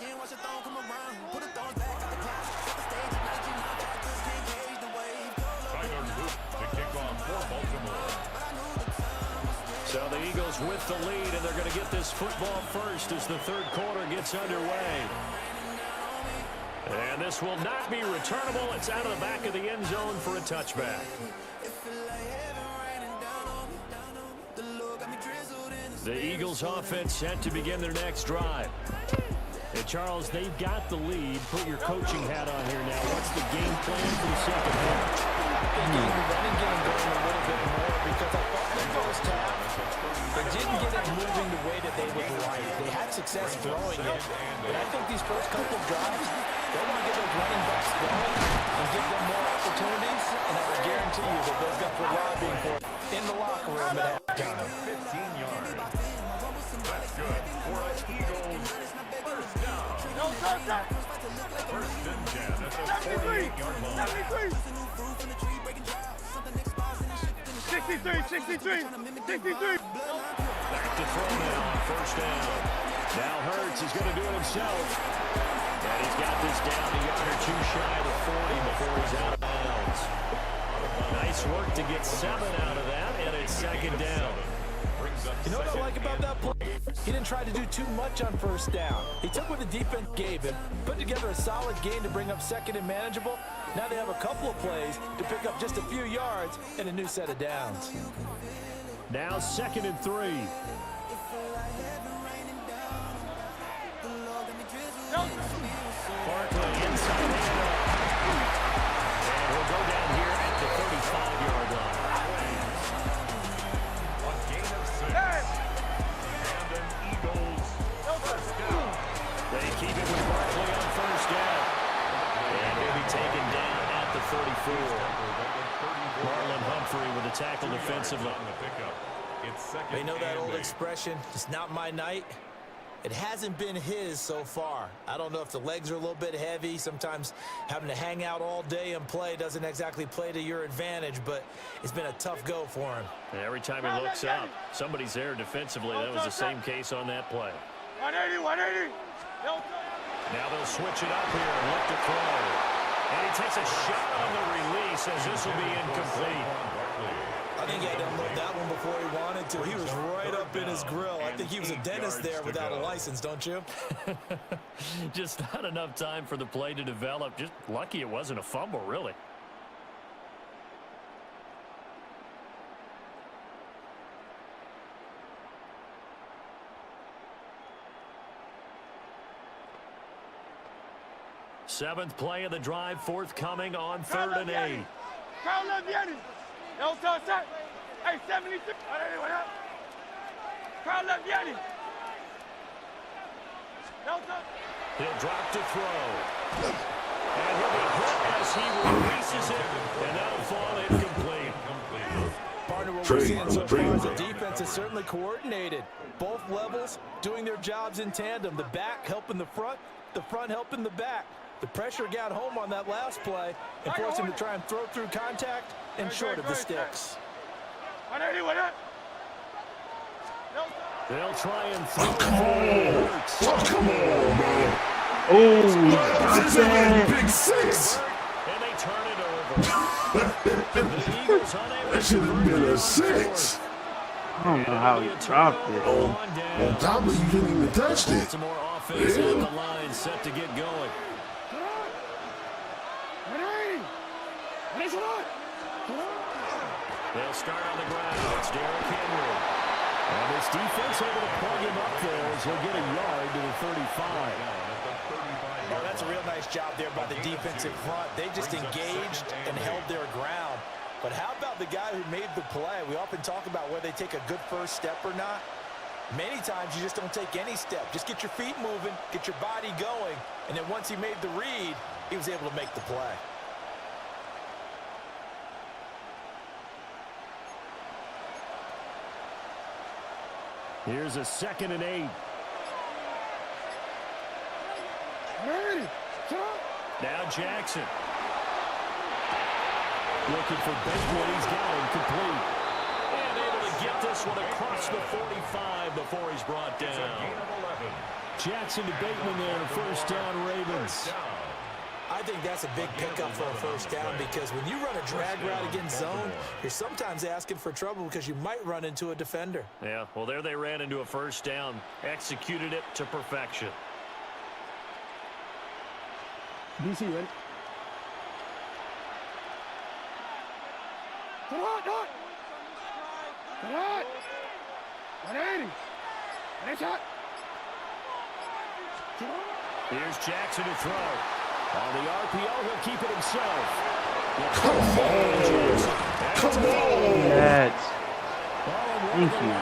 Speaker 11: So the Eagles with the lead, and they're going to get this football first as the third quarter gets underway. And this will not be returnable. It's out of the back of the end zone for a touchback. The Eagles offense set to begin their next drive. And Charles, they've got the lead. Put your coaching hat on here now. What's the game plan for the second half?
Speaker 12: Getting the running game going a little bit more because I thought the first half they didn't get it moving the way that they would like. They had success throwing it, but I think these first couple of drives, they want to get those running backs going and give them more opportunities, and I would guarantee you that those guys were lobbying for it in the locker room at halftime.
Speaker 8: 15 yards. That's good. 4 Eagles. First down. First and 10 at the 48-yard line.
Speaker 5: 63.
Speaker 11: Back to throw now on first down. Now Hurts is going to do it himself. And he's got this down a yard or two shy of the 40 before he's out of bounds. Nice work to get 7 out of that, and it's second down.
Speaker 12: You know what I like about that play? He didn't try to do too much on first down. He took what the defense gave him, put together a solid gain to bring up second and manageable. Now they have a couple of plays to pick up just a few yards and a new set of downs.
Speaker 11: Now 2nd and 3. Barkley inside. And we'll go down here at the 35-yard line.
Speaker 8: A gain of 6. And an Eagles first down.
Speaker 11: They keep it with Barkley on first down. And he'll be taken down at the 34. Marlon Humphrey with a tackle defensively.
Speaker 8: On the pickup. It's second.
Speaker 12: They know that
Speaker 8: and
Speaker 12: old
Speaker 8: 8.
Speaker 12: expression, it's not my night. It hasn't been his so far. I don't know if the legs are a little bit heavy. Sometimes having to hang out all day and play doesn't exactly play to your advantage, but it's been a tough go for him.
Speaker 11: And every time he looks up, somebody's there defensively. That was the same case on that play.
Speaker 5: 180.
Speaker 11: Now they'll switch it up here and look to throw. And he takes a shot on the release as this will be incomplete.
Speaker 12: I think he had to unload that one before he wanted to. He was right up in his grill. I think he was a dentist there without a license, don't you?
Speaker 11: Just not enough time for the play to develop. Just lucky it wasn't a fumble, really. Seventh play of the drive, forthcoming on 3rd and 8.
Speaker 5: No touch. Hey, 73. Crowd left Yanni. No touch.
Speaker 11: He'll drop to throw. And he'll be hit as he releases it, and that'll fall incomplete.
Speaker 12: Partner, what we're seeing so far is the defense is certainly coordinated. Both levels doing their jobs in tandem. The back helping the front helping the back. The pressure got home on that last play and forced him to try and throw through contact and short of the sticks.
Speaker 11: They'll try and throw.
Speaker 10: Come on, man.
Speaker 5: Oh,
Speaker 10: this ain't big 6.
Speaker 11: And they turn it over. The Eagles unable
Speaker 10: That should have been a 6.
Speaker 13: I don't know how he dropped it.
Speaker 10: On top of you didn't even touch it.
Speaker 11: Some more offense on the line set to get going. They'll start on the ground. It's Derrick Henry. And this defense able to plug him up there as he'll get a yard to the 35.
Speaker 12: Oh, that's a real nice job there by the defensive front. They just engaged and held their ground. But how about the guy who made the play? We often talk about whether they take a good first step or not. Many times you just don't take any step. Just get your feet moving, get your body going, and then once he made the read, he was able to make the play.
Speaker 11: Here's a 2nd and 8. Now Jackson. Looking for Bateman. He's got him complete. And able to get this one across the 45 before he's brought down. Jackson to Bateman there, and first down Ravens.
Speaker 12: I think that's a big pickup for a first down because when you run a drag route against zone, you're sometimes asking for trouble because you might run into a defender.
Speaker 11: Yeah, well, there they ran into a first down. Executed it to perfection.
Speaker 5: DC, ready? Come on! 180! Nice shot!
Speaker 11: Here's Jackson to throw. On the RPO, he'll keep it himself.
Speaker 10: Come on! Come on!
Speaker 13: Yes. Thank you.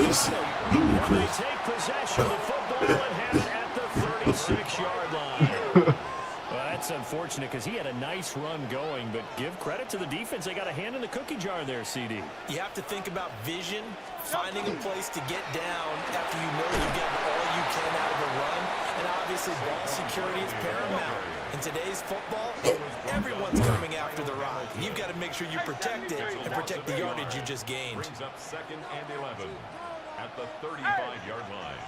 Speaker 10: This is ludicrous.
Speaker 11: They take possession of the football and have it at the 36-yard line. Well, that's a unfortunate because he had a nice run going, but give credit to the defense. They got a hand in the cookie jar there, CD.
Speaker 12: You have to think about vision, finding a place to get down after you know you've gotten all you can out of a run, and obviously ball security is paramount. In today's football, everyone's coming after the rock. You've got to make sure you protect it and protect the yardage you just gained.
Speaker 8: Brings up 2nd and 11 at the 35-yard line.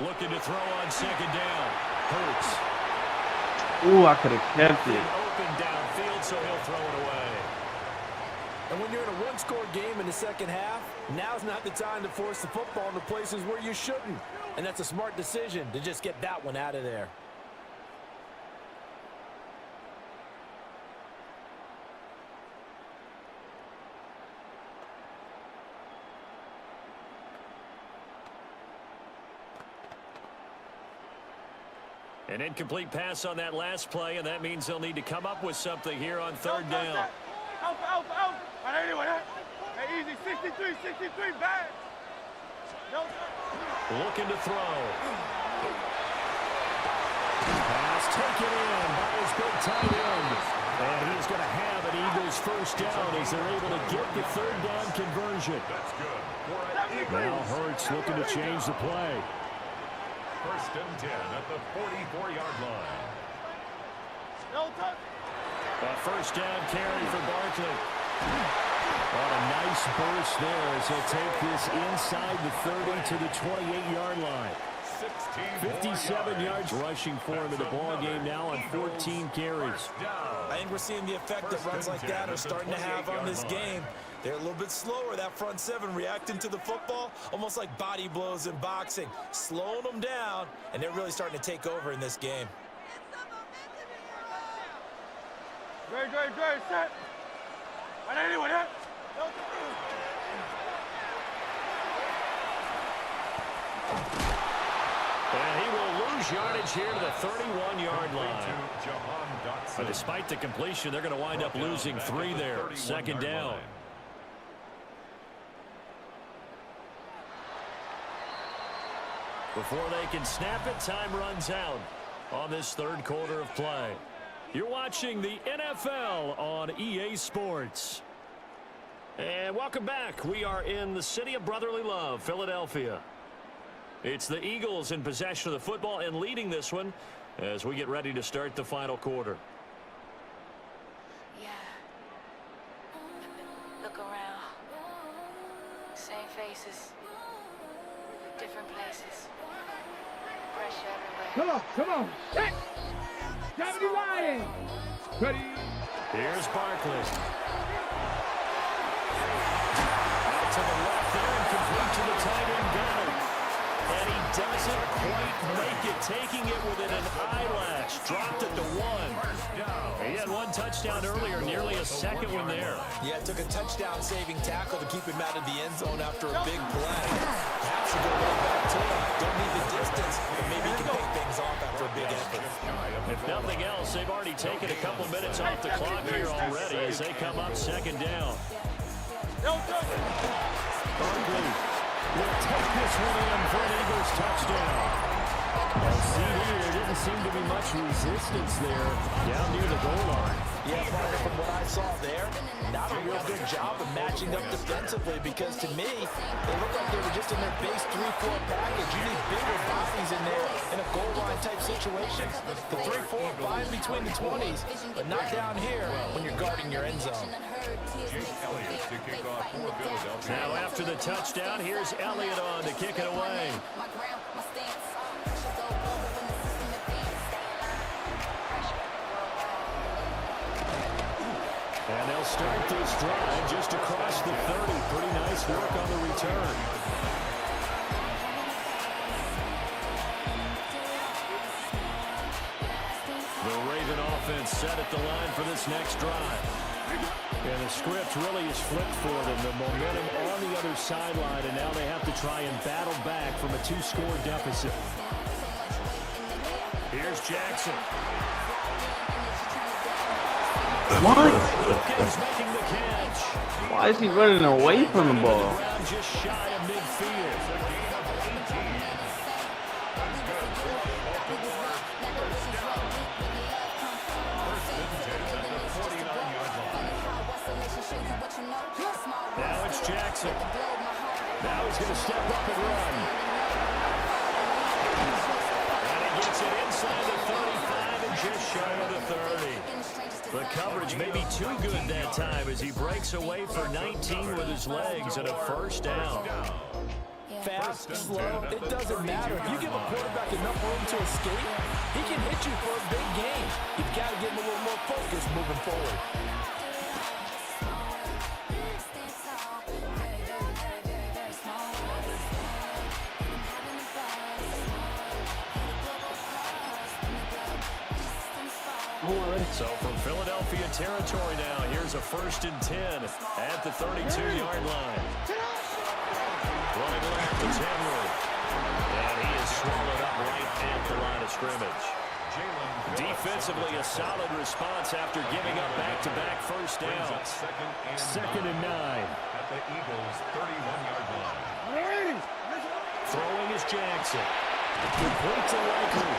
Speaker 11: Looking to throw on 2nd down. Hurts.
Speaker 13: Ooh, I could have kept it.
Speaker 11: Open downfield, so he'll throw it away.
Speaker 15: And when you're in a one-score game in the second half, now's not the time to force the football into places where you shouldn't. And that's a smart decision to just get that one out of there.
Speaker 11: An incomplete pass on that last play, and that means they'll need to come up with something here on 3rd down.
Speaker 5: Easy, 63, back.
Speaker 11: Looking to throw. Pass taken in by his big tight end. And he's going to have an Eagles 1st down as they're able to get the 3rd down conversion.
Speaker 8: That's good.
Speaker 11: Now Hurts looking to change the play.
Speaker 8: 1st and 10 at the 44-yard line.
Speaker 11: A 1st down carry for Barkley. On a nice burst there as he'll take this inside the 30 to the 28-yard line. 57 yards rushing for him in the ball game now on 14 carries.
Speaker 12: I think we're seeing the effect that runs like that are starting to have on this game. They're a little bit slower, that front seven, reacting to the football, almost like body blows in boxing, slowing them down, and they're really starting to take over in this game.
Speaker 5: Great, set.
Speaker 11: And he will lose yardage here to the 31-yard line. But despite the completion, they're going to wind up losing 3 there. 2nd down. Before they can snap it, time runs out on this 3rd quarter of play. You're watching the NFL on EA Sports. And welcome back. We are in the city of brotherly love, Philadelphia. It's the Eagles in possession of the football and leading this one as we get ready to start the final quarter.
Speaker 16: Yeah. Look around. Same faces. Different places. Pressure everywhere.
Speaker 5: Come on. Hey! Deputy Ryan. Ready.
Speaker 11: Here's Barkley. Out to the left there and complete to the tight end Gunner. And he doesn't quite make it, taking it within an eyelash. Dropped at the 1. He had 1 touchdown earlier, nearly a 2nd one there.
Speaker 12: Yeah, it took a touchdown-saving tackle to keep him out of the end zone after a big play. Has to go right back to him. Don't need the distance, but maybe he can pick things off after a big effort.
Speaker 11: If nothing else, they've already taken a couple minutes off the clock here already as they come up 2nd down. Barkley will take this one in for an Eagles touchdown. CD, there didn't seem to be much resistance there down near the goal line.
Speaker 12: Yeah, partner, from what I saw there, not a real good job of matching up defensively because to me, they look like they were just in their base 3-4 package. You need bigger bodies in there in a goal line type situation. The 3-4 fine between the 20s, but not down here when you're guarding your end zone.
Speaker 11: Now after the touchdown, here's Elliott on to kick it away. And they'll start this drive just across the 30. Pretty nice work on the return. The Raven offense set at the line for this next drive. And the script really is flipped for them. The momentum on the other sideline, and now they have to try and battle back from a 2-score deficit. Here's Jackson.
Speaker 13: What? Why is he running away from the ball?
Speaker 11: Just shy of midfield. Now it's Jackson. Now he's going to step up and run. And he gets it inside the 35 and just shy of the 30. The coverage may be too good that time as he breaks away for 19 with his legs and a first down.
Speaker 15: Fast, slow, it doesn't matter. If you give a quarterback enough room to escape, he can hit you for a big gain. You've got to give him a little more focus moving forward.
Speaker 11: So from Philadelphia territory now, here's a 1st and 10 at the 32-yard line. Running left is Henry. And he is swallowed up right at the line of scrimmage. Defensively, a solid response after giving up back-to-back first downs. 2nd and 9.
Speaker 8: At the Eagles' 31-yard line.
Speaker 11: Throwing is Jackson. Complete to Likely.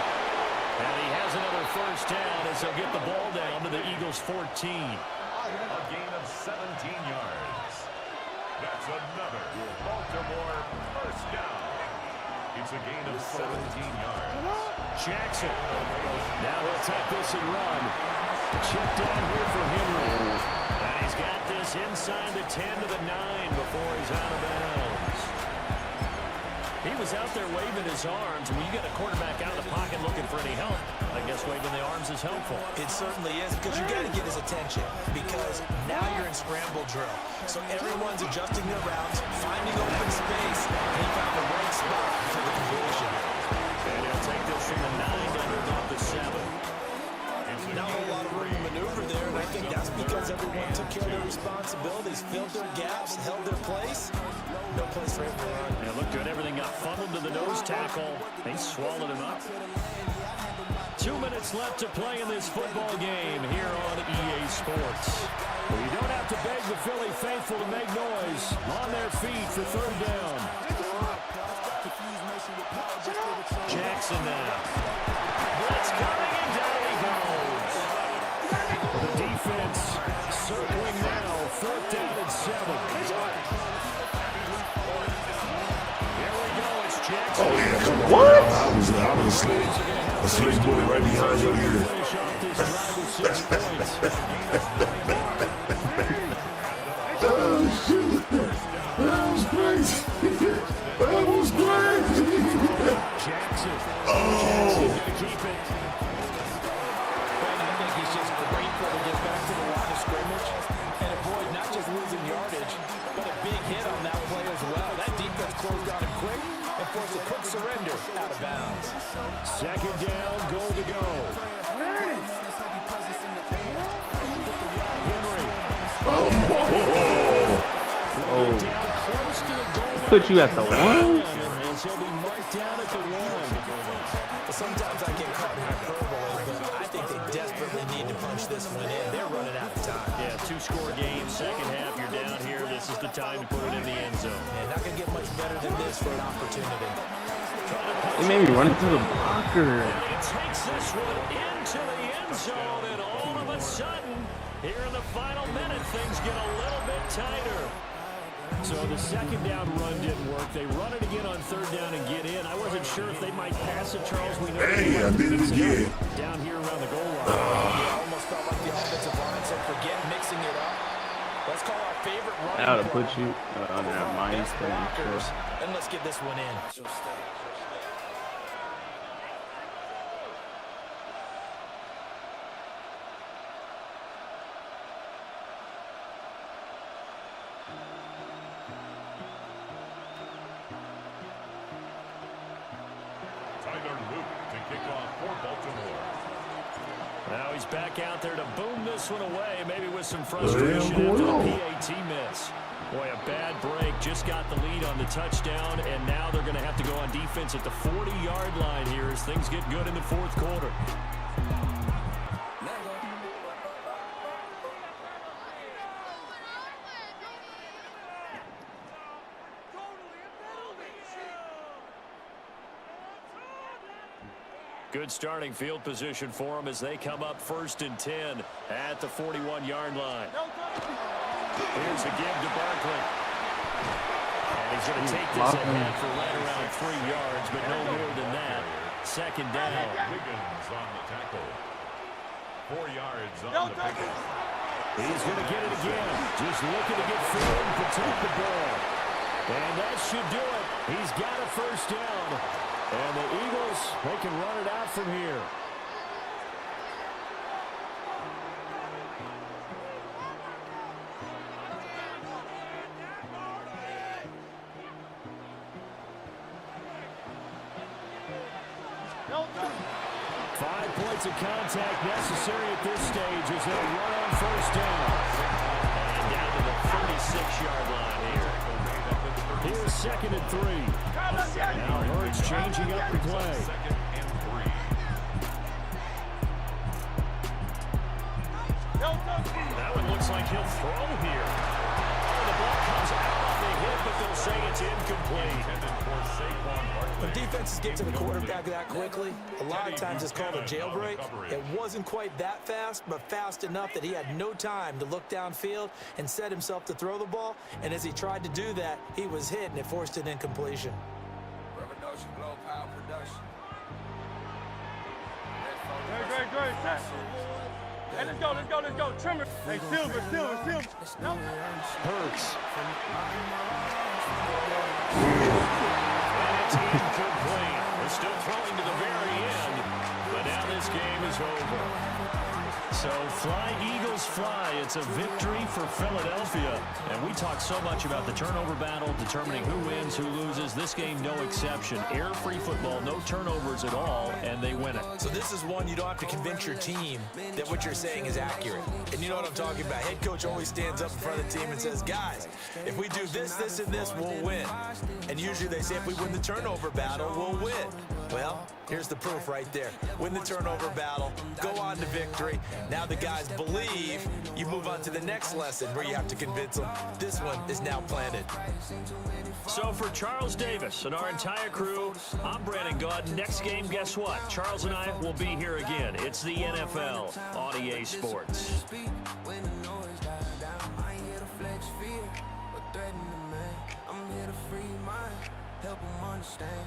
Speaker 11: And he has another first down as he'll get the ball down to the Eagles' 14.
Speaker 8: A gain of 17 yards. That's another Baltimore first down. It's a gain of 17 yards.
Speaker 11: Jackson. Now he'll take this and run. Chip down here for Henry. And he's got this inside the 10 to the 9 before he's out of bounds. He was out there waving his arms. When you get a quarterback out of the pocket looking for any help, I guess waving the arms is helpful.
Speaker 12: It certainly is, because you got to get his attention, because now you're in scramble drill. So everyone's adjusting their routes, finding open space, and he found the right spot for the completion.
Speaker 11: And he'll take this from the 9 down to about the 7.
Speaker 12: Not a whole lot of room to maneuver there, and I think that's because everyone took care of their responsibilities, filled their gaps, held their place. No place for him to run.
Speaker 11: Yeah, looked good. Everything got funneled to the nose tackle. They swallowed him up. 2 minutes left to play in this football game here on EA Sports. Well, you don't have to beg the Philly faithful to make noise. On their feet for 3rd down. Jackson now. Blitz coming, and down he goes. The defense circling now. 4th down and 7.
Speaker 10: Oh, yeah, come on. What? I was a slave boy right behind your ear. Oh, shit. That was crazy. That was crazy. Oh.
Speaker 15: I think he's just grateful to get back to the line of scrimmage and avoid not just losing yardage, but a big hit on that play as well. That defense closed on him quick and forced a quick surrender out of bounds.
Speaker 11: 2nd down, goal to go. Henry.
Speaker 13: Oh. Put you at the 1?
Speaker 11: He'll be marked down at the 1.
Speaker 12: Sometimes I get caught in hyperbole, but I think they desperately need to punch this one in. They're running out of time.
Speaker 11: Yeah, 2-score game, 2nd half, you're down here. This is the time to put it in the end zone.
Speaker 12: And not going to get much better than this for an opportunity.
Speaker 13: They made me run into the blocker.
Speaker 11: And he takes this one into the end zone, and all of a sudden, here in the final minute, things get a little bit tighter. So the 2nd down run didn't work. They run it again on 3rd down and get in. I wasn't sure if they might pass it, Charles. We know
Speaker 10: hey, I did it again.
Speaker 11: Down here around the goal line.
Speaker 12: It almost felt like the offensive line said, forget mixing it up. Let's call our favorite running
Speaker 13: That would have put you under that mind thing.
Speaker 12: And let's get this one in.
Speaker 11: Now he's back out there to boom this one away, maybe with some frustration after the PAT miss. Boy, a bad break. Just got the lead on the touchdown, and now they're going to have to go on defense at the 40-yard line here as things get good in the 4th quarter. Good starting field position for them as they come up 1st and 10 at the 41-yard line. Here's a give to Barkley. And he's going to take this ahead for right around 3 yards, but no more than that. 2nd down.
Speaker 8: Wiggins on the tackle. 4 yards on the pickup.
Speaker 11: He's going to get it again. Just looking to get forward and protect the ball. And that should do it. He's got a 1st down. And the Eagles, they can run it out from here. Five points of contact necessary at this stage as they run on 1st down. And down to the 36-yard line here. Here's 2nd and 3. Now Hurts changing up the play.
Speaker 8: 2nd and 3.
Speaker 11: That one looks like he'll throw here. Oh, the ball comes out on the hit, but they'll say it's incomplete.
Speaker 12: When defenses get to the quarterback that quickly, a lot of times it's called a jailbreak. It wasn't quite that fast, but fast enough that he had no time to look downfield and set himself to throw the ball. And as he tried to do that, he was hit, and it forced an incompletion.
Speaker 5: Great. Hey, let's go. Trimmer. Hey, Silver.
Speaker 11: Hurts. And it's incomplete. They're still throwing to the very end, but now this game is over. So fly, Eagles, fly. It's a victory for Philadelphia. And we talk so much about the turnover battle, determining who wins, who loses. This game, no exception. Air-free football, no turnovers at all, and they win it.
Speaker 12: So this is one you don't have to convince your team that what you're saying is accurate. And you know what I'm talking about. Head coach always stands up in front of the team and says, guys, if we do this, this, and this, we'll win. And usually they say if we win the turnover battle, we'll win. Well, here's the proof right there. Win the turnover battle, go on to victory. Now the guys believe. You move on to the next lesson where you have to convince them. This one is now planted.
Speaker 11: So for Charles Davis and our entire crew, I'm Brandon Gaudin. Next game, guess what? Charles and I will be here again. It's the NFL on EA Sports.
Speaker 2: Help them understand.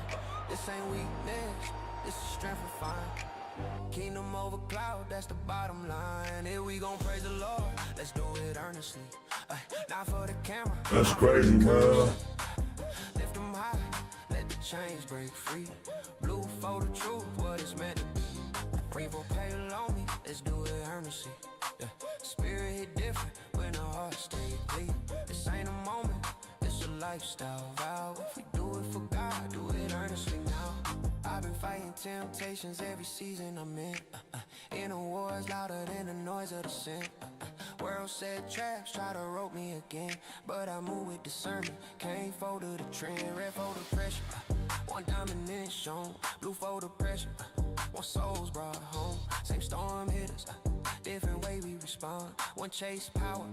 Speaker 2: This ain't weakness, this is strength we find. Kingdom over cloud, that's the bottom line. Here we gon' praise the Lord, let's do it earnestly. Not for the camera.
Speaker 10: That's crazy, man.
Speaker 2: Lift them high, let the chains break free. Blue for the truth, what it's meant to be. Rainbow pale on me, let's do it earnestly. Spirit hit different when the heart stay clean. This ain't a moment, it's a lifestyle vow. If we do it for God, do it earnestly now. I've been fighting temptations every season I'm in. Inner wars louder than the noise of the sin. World said traps try to rope me again, but I move with discernment. Can't fold to the trend, red for the pressure. One dominance shown, blue for the pressure. One souls brought home, same storm hit us. Different way we respond. One chase power,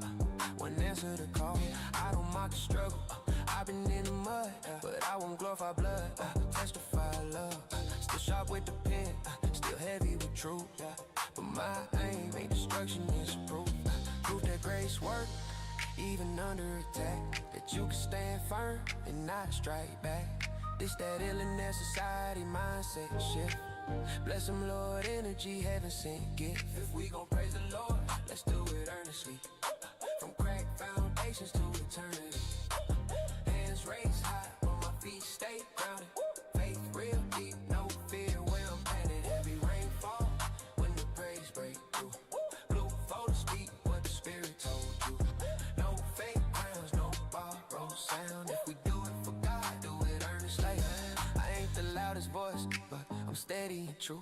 Speaker 2: one answer the call. I don't mock the struggle. I've been in the mud, but I won't glorify blood. Testify love, still sharp with the pen, still heavy with truth. But my aim ain't destruction, it's proof. Proof that grace work, even under attack. That you can stand firm and not strike back. This that illness society mindset shift. BlessemLord energy, heaven sent gift. If we gon' praise the Lord, let's do it earnestly. From crack foundations to eternity. Hands raised high, on my feet stay grounded. Faith real deep, no fear where I'm planted. Every rainfall, when the praise break through. Blue for to speak what the Spirit told you. No fake crowns, no borrowed sound. If we do it for God, do it earnestly. I ain't the loudest voice, but I'm steady and true.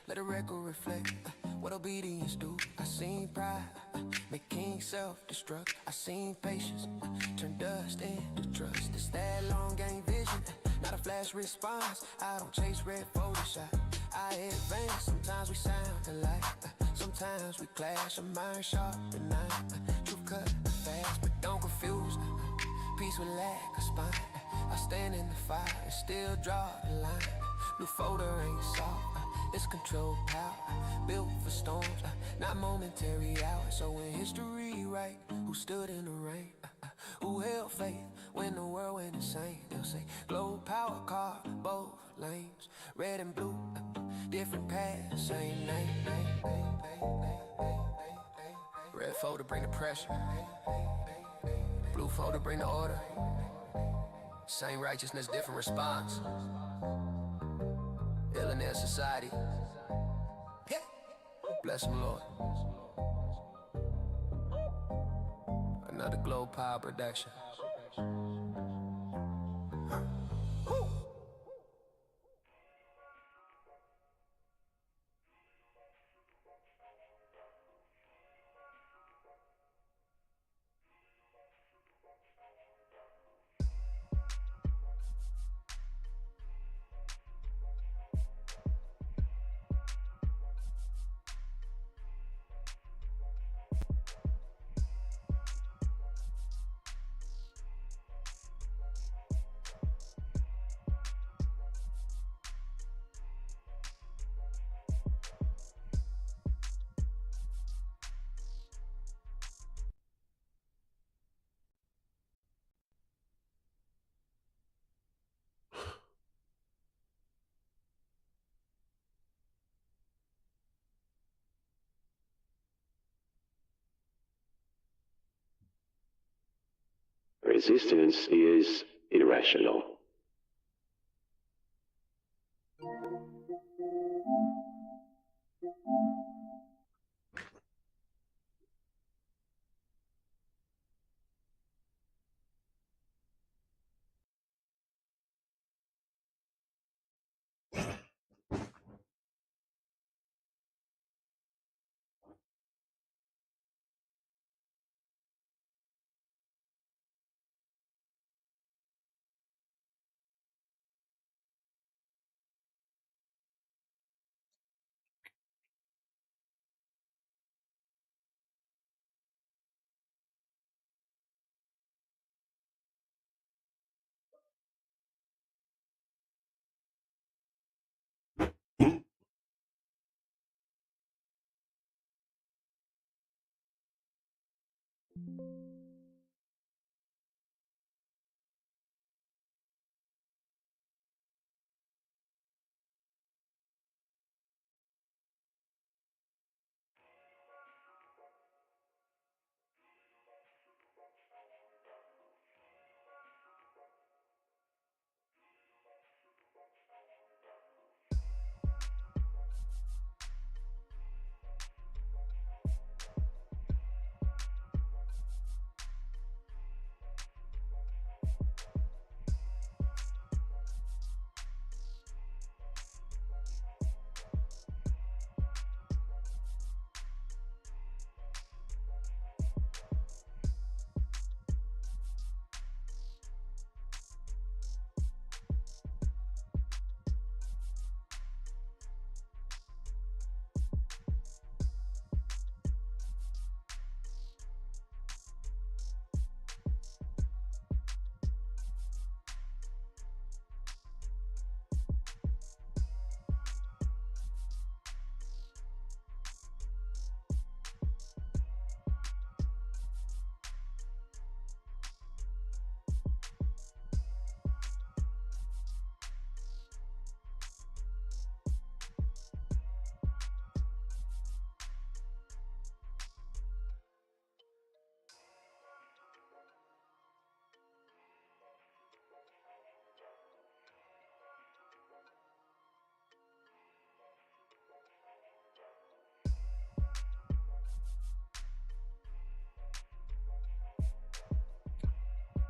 Speaker 2: Let the record reflect what obedience do. I seen pride make kings self-destruct. I seen patience turn dust into trust. It's that long game vision, not a flash response. I don't chase red Photoshop, I advance. Sometimes we sound alike, sometimes we clash. A mind sharp and nine, truth cut fast, but don't confuse. Peace with lack of spine. I stand in the fire and still draw the line. Blue folder ain't soft, It's control power, built for storms, not momentary hours. So when history right, who stood in the rain, who held faith when the world went insane? They'll say, glow power car, both lanes, red and blue, different paths, same name. Red folder bring the pressure, blue folder bring the order. Same righteousness, different response. Illionaire society. Yeah. BlessemLord. Another Glow Power production.
Speaker 17: Resistance is irrational.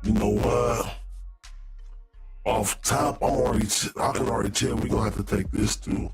Speaker 10: You know what? Off top, I can already tell we're gonna have to take this through.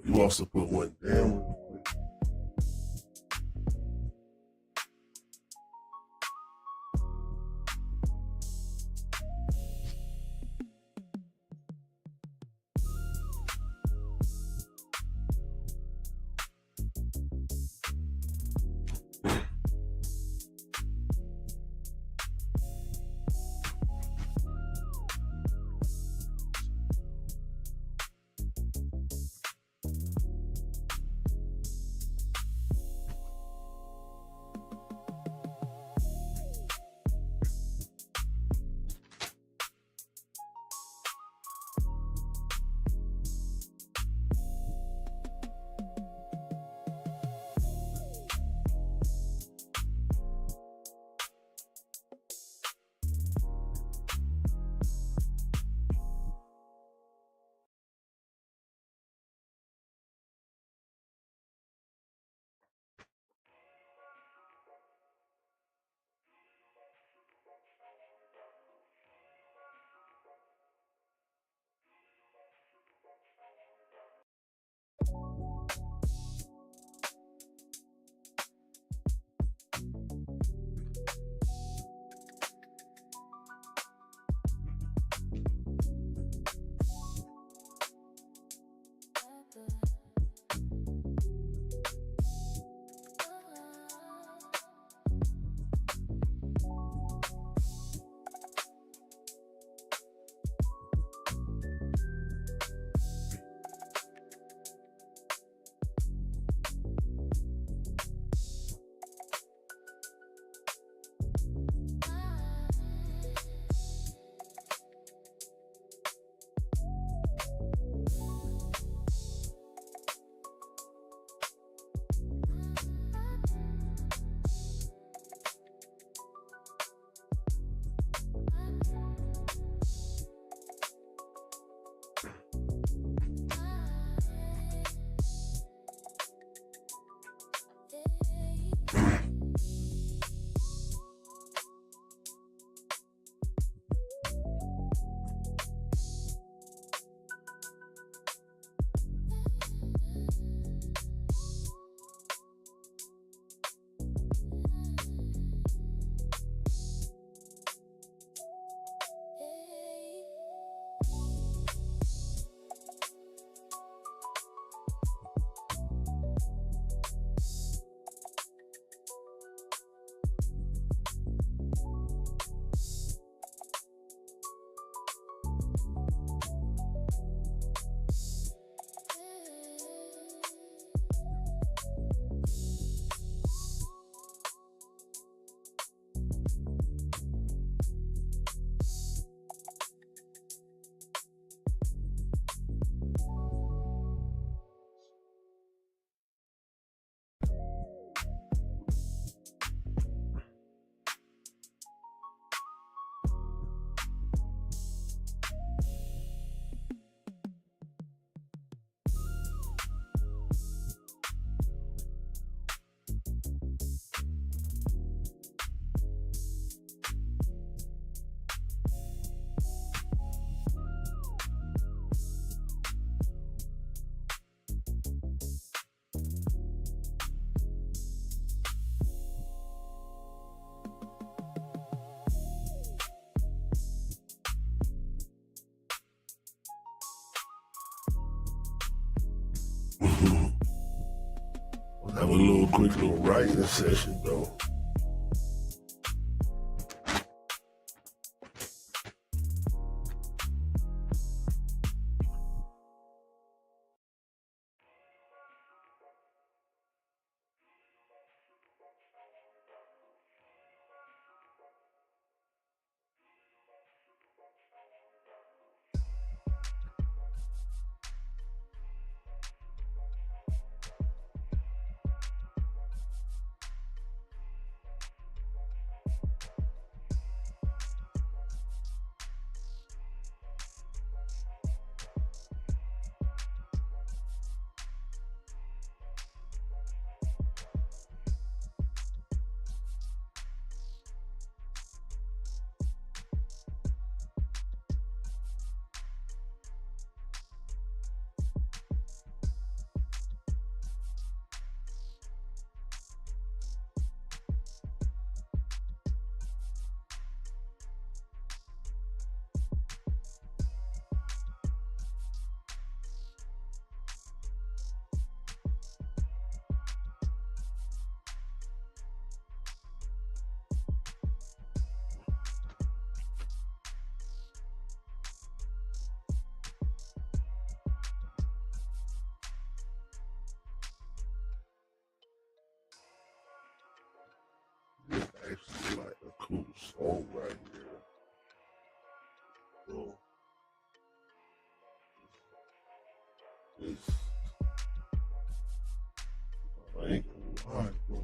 Speaker 10: You also put one down real quick. We'll have a little quick little writing session though. phone right here. So, it's, I ain't gonna lie, bro.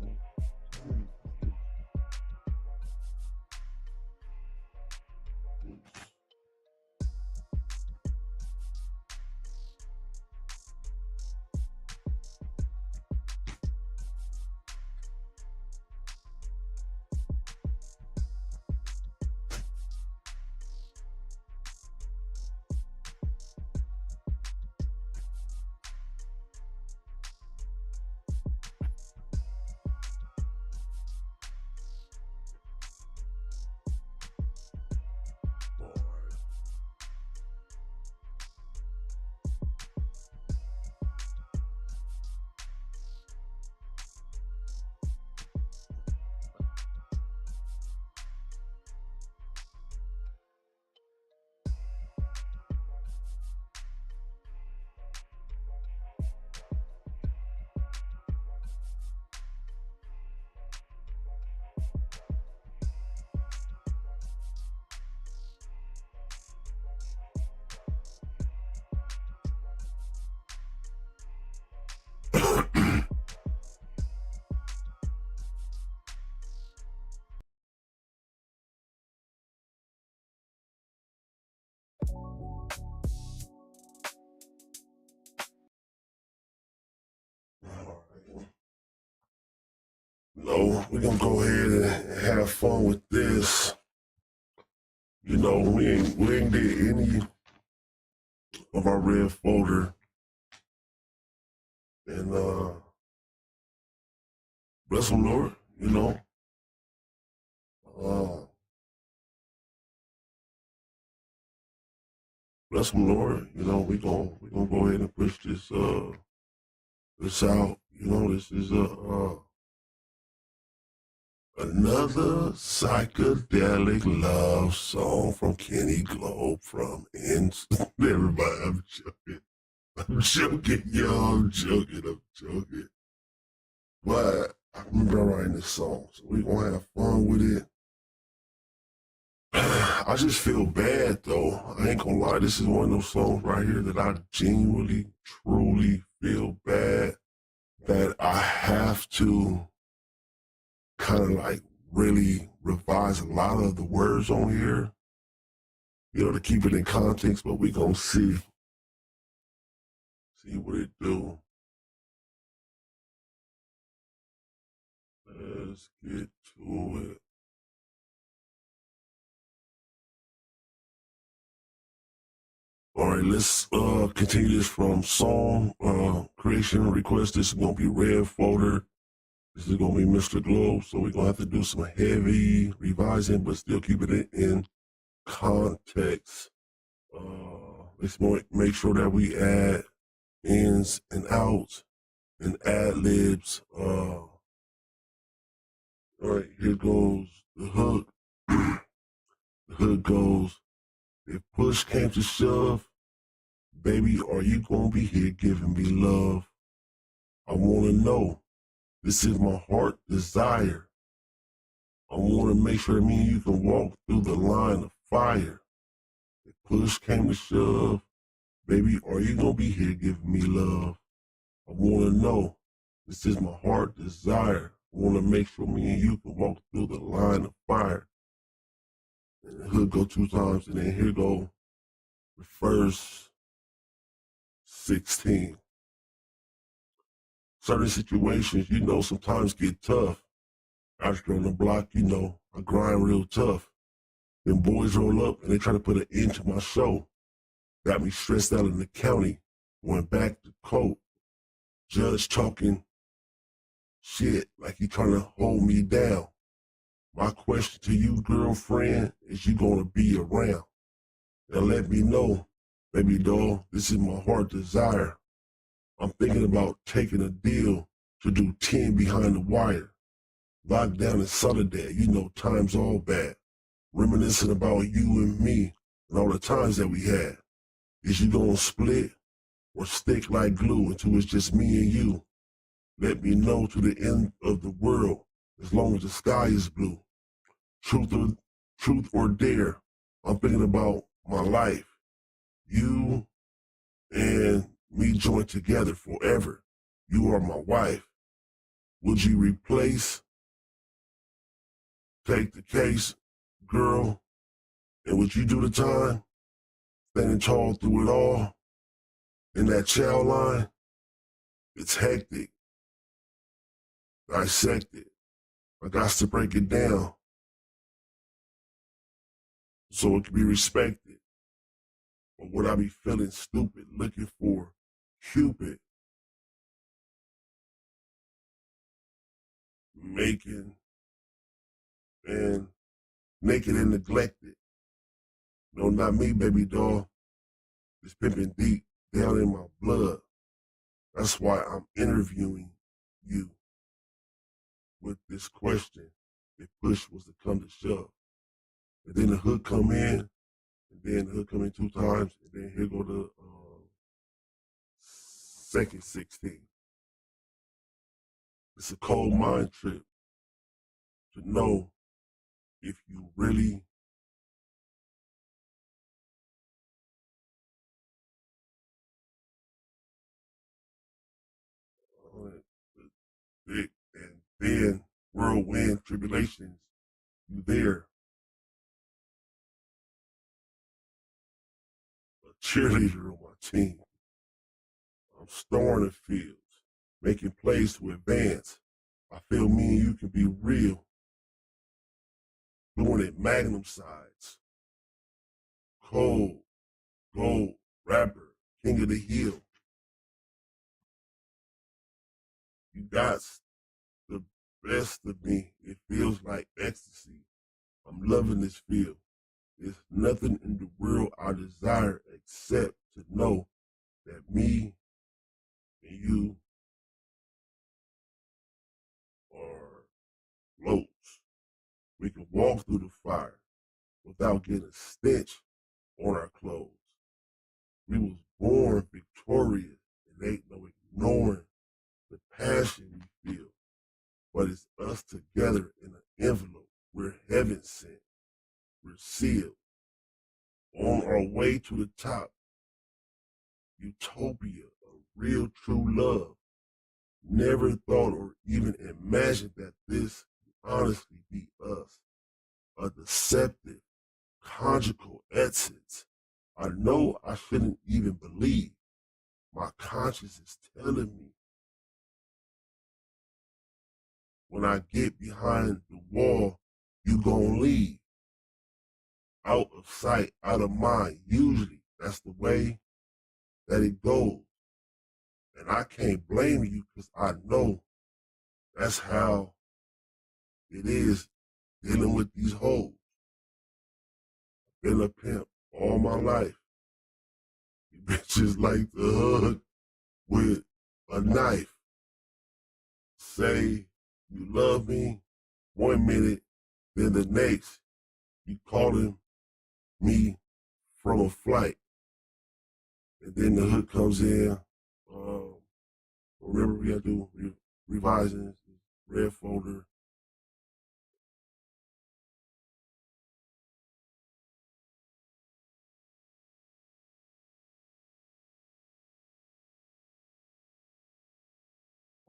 Speaker 10: No, we're gonna go ahead and have fun with this. You know, we ain't did any of our red folder. And bless him, Lord, you know. Bless him, Lord, you know, we gonna go ahead and push this this out. You know, this is another psychedelic love song from Kenny Globe from everybody. I'm joking. I'm joking, y'all. I'm joking. But I remember writing this song, so we're gonna have fun with it. I just feel bad though. I ain't gonna lie, this is one of those songs right here that I genuinely, truly feel bad that I have to kind of like really revise a lot of the words on here, you know, to keep it in context, but we gonna see what it do. Let's get to it. All right, let's continue this from song creation request. This is gonna be red folder. This is gonna be Mr. Globe, so we're gonna have to do some heavy revising, but still keeping it in context. Let's make sure that we add ins and outs and ad libs. All right, here goes the hook. The hook goes, if push came to shove, baby, are you gonna be here giving me love? I wanna know, this is my heart desire. I wanna make sure me and you can walk through the line of fire. If push came to shove, baby, are you gonna be here giving me love? I wanna know, this is my heart desire. I wanna make sure me and you can walk through the line of fire. And the hook go 2 times, and then here go the first 16. Certain situations, you know, sometimes get tough. After on the block, you know, I grind real tough. Then boys roll up and they try to put an end to my show. Got me stressed out in the county, went back to court. Judge talking shit like he trying to hold me down. My question to you, girlfriend, is you gonna be around? Now let me know, baby doll, this is my heart desire. I'm thinking about taking a deal to do 10 behind the wire. Locked down in Soledad, you know time's all bad. Reminiscing about you and me and all the times that we had. Is you gonna split or stick like glue until it's just me and you? Let me know to the end of the world, as long as the sky is blue. Truth truth or dare, I'm thinking about my life. You and me joined together forever. You are my wife. Would you replace, take the case, girl, and would you do the time? Standing tall through it all? In that chow line? It's hectic. Dissect it. I got to break it down so it can be respected. Or would I be feeling stupid, looking for Cupid, making and naked and neglected? No, not me, baby doll. It's pimping deep down in my blood. That's why I'm interviewing you with this question. If push was to come to shove. And then the hook come in, and then the hook come in 2 times, and then here go the second 16. It's a cold mind trip to know if you really thick, and then whirlwind tribulations, you there. A cheerleader on my team. I'm storing the fields, making plays to advance. I feel me and you can be real. Doing it magnum sides. Cold, gold, rapper, king of the hill. You got the best of me. It feels like ecstasy. I'm loving this feel. There's nothing in the world I desire except to know that me and you are floats. We can walk through the fire without getting a stench on our clothes. We was born victorious, and ain't no ignoring the passion we feel. But it's us together in an envelope. We're heaven sent. We're sealed. On our way to the top. Utopia, a real true love. Never thought or even imagined that this would honestly be us. A deceptive, conjugal essence. I know I shouldn't even believe. My conscience is telling me. When I get behind the wall, you gon' leave. Out of sight, out of mind. Usually, that's the way that it goes. And I can't blame you because I know that's how it is dealing with these hoes. Been a pimp all my life. You bitches like to hug with a knife. Say you love me 1 minute, then the next you calling me from a flight. And then the hook comes in. Remember we had to do revising, red folder.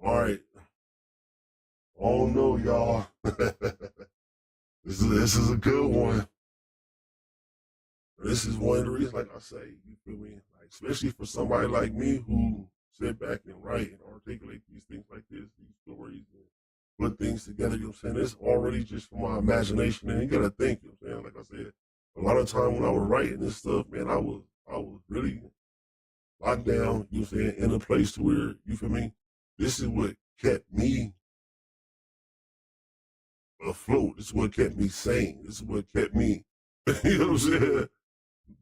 Speaker 10: All right. Oh no, y'all. This is a good one. This is one of the reasons, like I say, you feel me? Like, especially for somebody like me who sit back and write and articulate these things like this, these stories, and put things together, you know what I'm saying? It's already just from my imagination. And you gotta think, you know what I'm saying? Like I said, a lot of time when I was writing this stuff, man, I was really locked down, you know what I'm saying, in a place to where, you feel me? This is what kept me afloat. This is what kept me sane. This is what kept me, you know what I'm saying?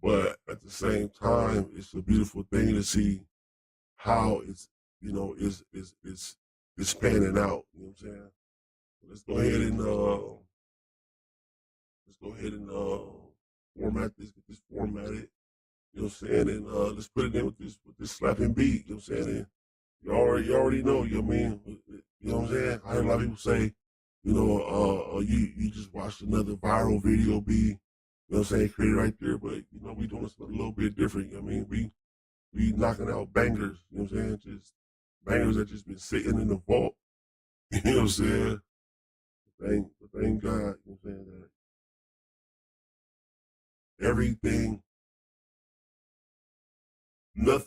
Speaker 10: But at the same time, it's a beautiful thing to see how it's, you know, it's panning out. You know what I'm saying? Let's go ahead and format this, get this formatted. You know what I'm saying? And let's put it in with this slapping beat. You know what I'm saying? And you already know. You know what I mean? You know what I'm saying? I heard a lot of people say, you you just watched another viral video be, you know what I'm saying, created right there. But we doing something a little bit different. I mean, we knocking out bangers. You know what I'm saying? Just bangers that just been sitting in the vault. You know what I'm saying? Thank God. You know what I'm saying, that everything, none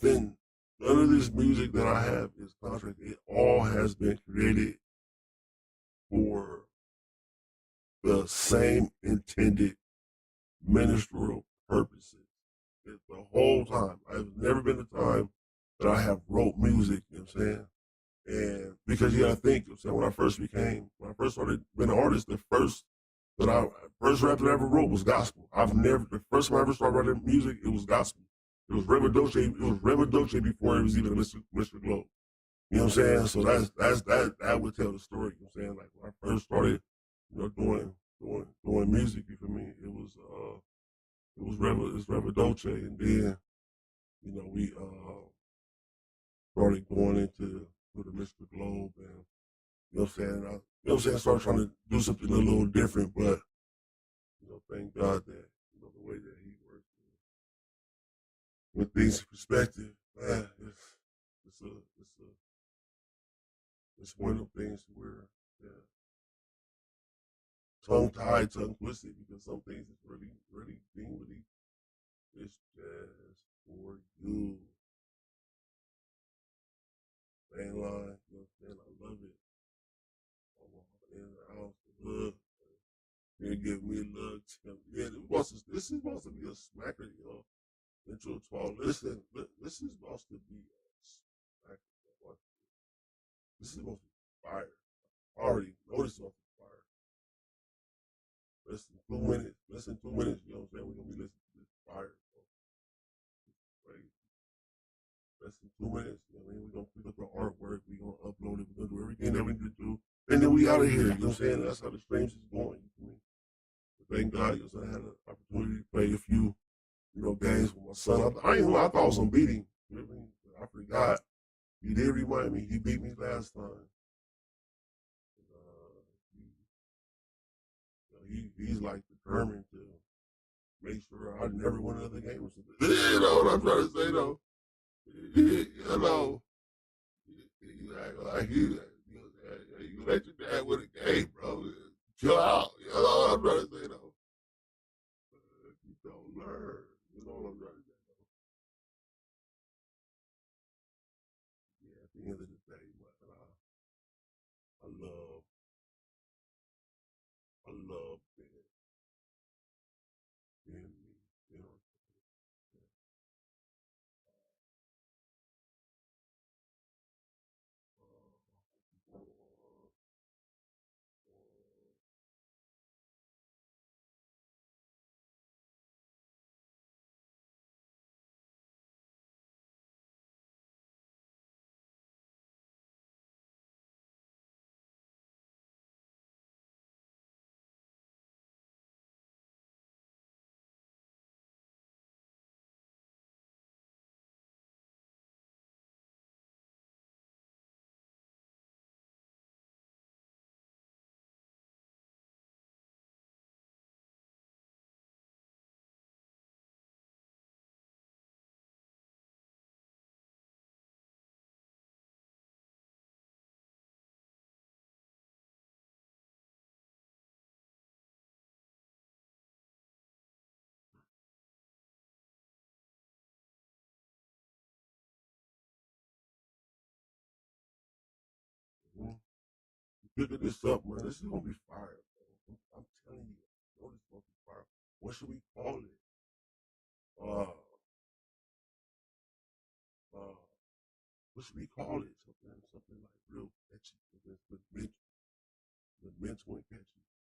Speaker 10: of this music that I have is contract. It all has been created for the same intended ministerial purposes. The whole time. I've never been a time that I have wrote music, you know what I'm saying? And because you gotta think, you know what I'm saying, when I first started being an artist, the first rap that I ever wrote was gospel. The first time I ever started writing music, it was gospel. It was Rema Doce before it was even Mr. Globe. You know what I'm saying? So that would tell the story, you know what I'm saying? Like when I first started, doing music, you feel me, it's Rema Doce, and then, we started going into the Mr. Globe, and I started trying to do something a little different, but thank God that the way that He works with things in perspective, man, it's a it's one of them things where, yeah, tongue tied, tongue twisted, because some things is really, really genuinely, it's just for you. Main line, you know what I'm saying? I love it. In the house, the hood. You give me a look. Yeah, this is supposed to be a smacker, Intro 12. Listen, this is supposed to be a smacker. This is supposed to be fire. I already know this is supposed to be fire. Listen 2 minutes. Listen 2 minutes, you know what I'm saying? We're gonna be listening to this fire. Crazy. Less than 2 minutes. You know what I mean? We're gonna pick up the artwork, we're gonna upload it, we're gonna do everything that we need to do. And then we out of here, you know what I'm saying? That's how the streams is going. You know what I mean? Thank God, I had an opportunity to play a few, games with my son. I thought I was unbeating. You know what I mean? I forgot. He did remind me. He beat me last time. He's like determined to make sure I never win another game or something. You know what I'm trying to say, though? You act like you let your dad win a game, bro. Chill out. You know what I'm trying to say, though? You don't learn. You know what I'm trying to say, though? Yeah, at the end of the day, man, I love being me. You know. Picking this up, man. This is gonna be fire, bro. I'm telling you, this is gonna be fire. What should we call it? Uh, uh, what should we call it? Something like real catchy. The mental and catchy.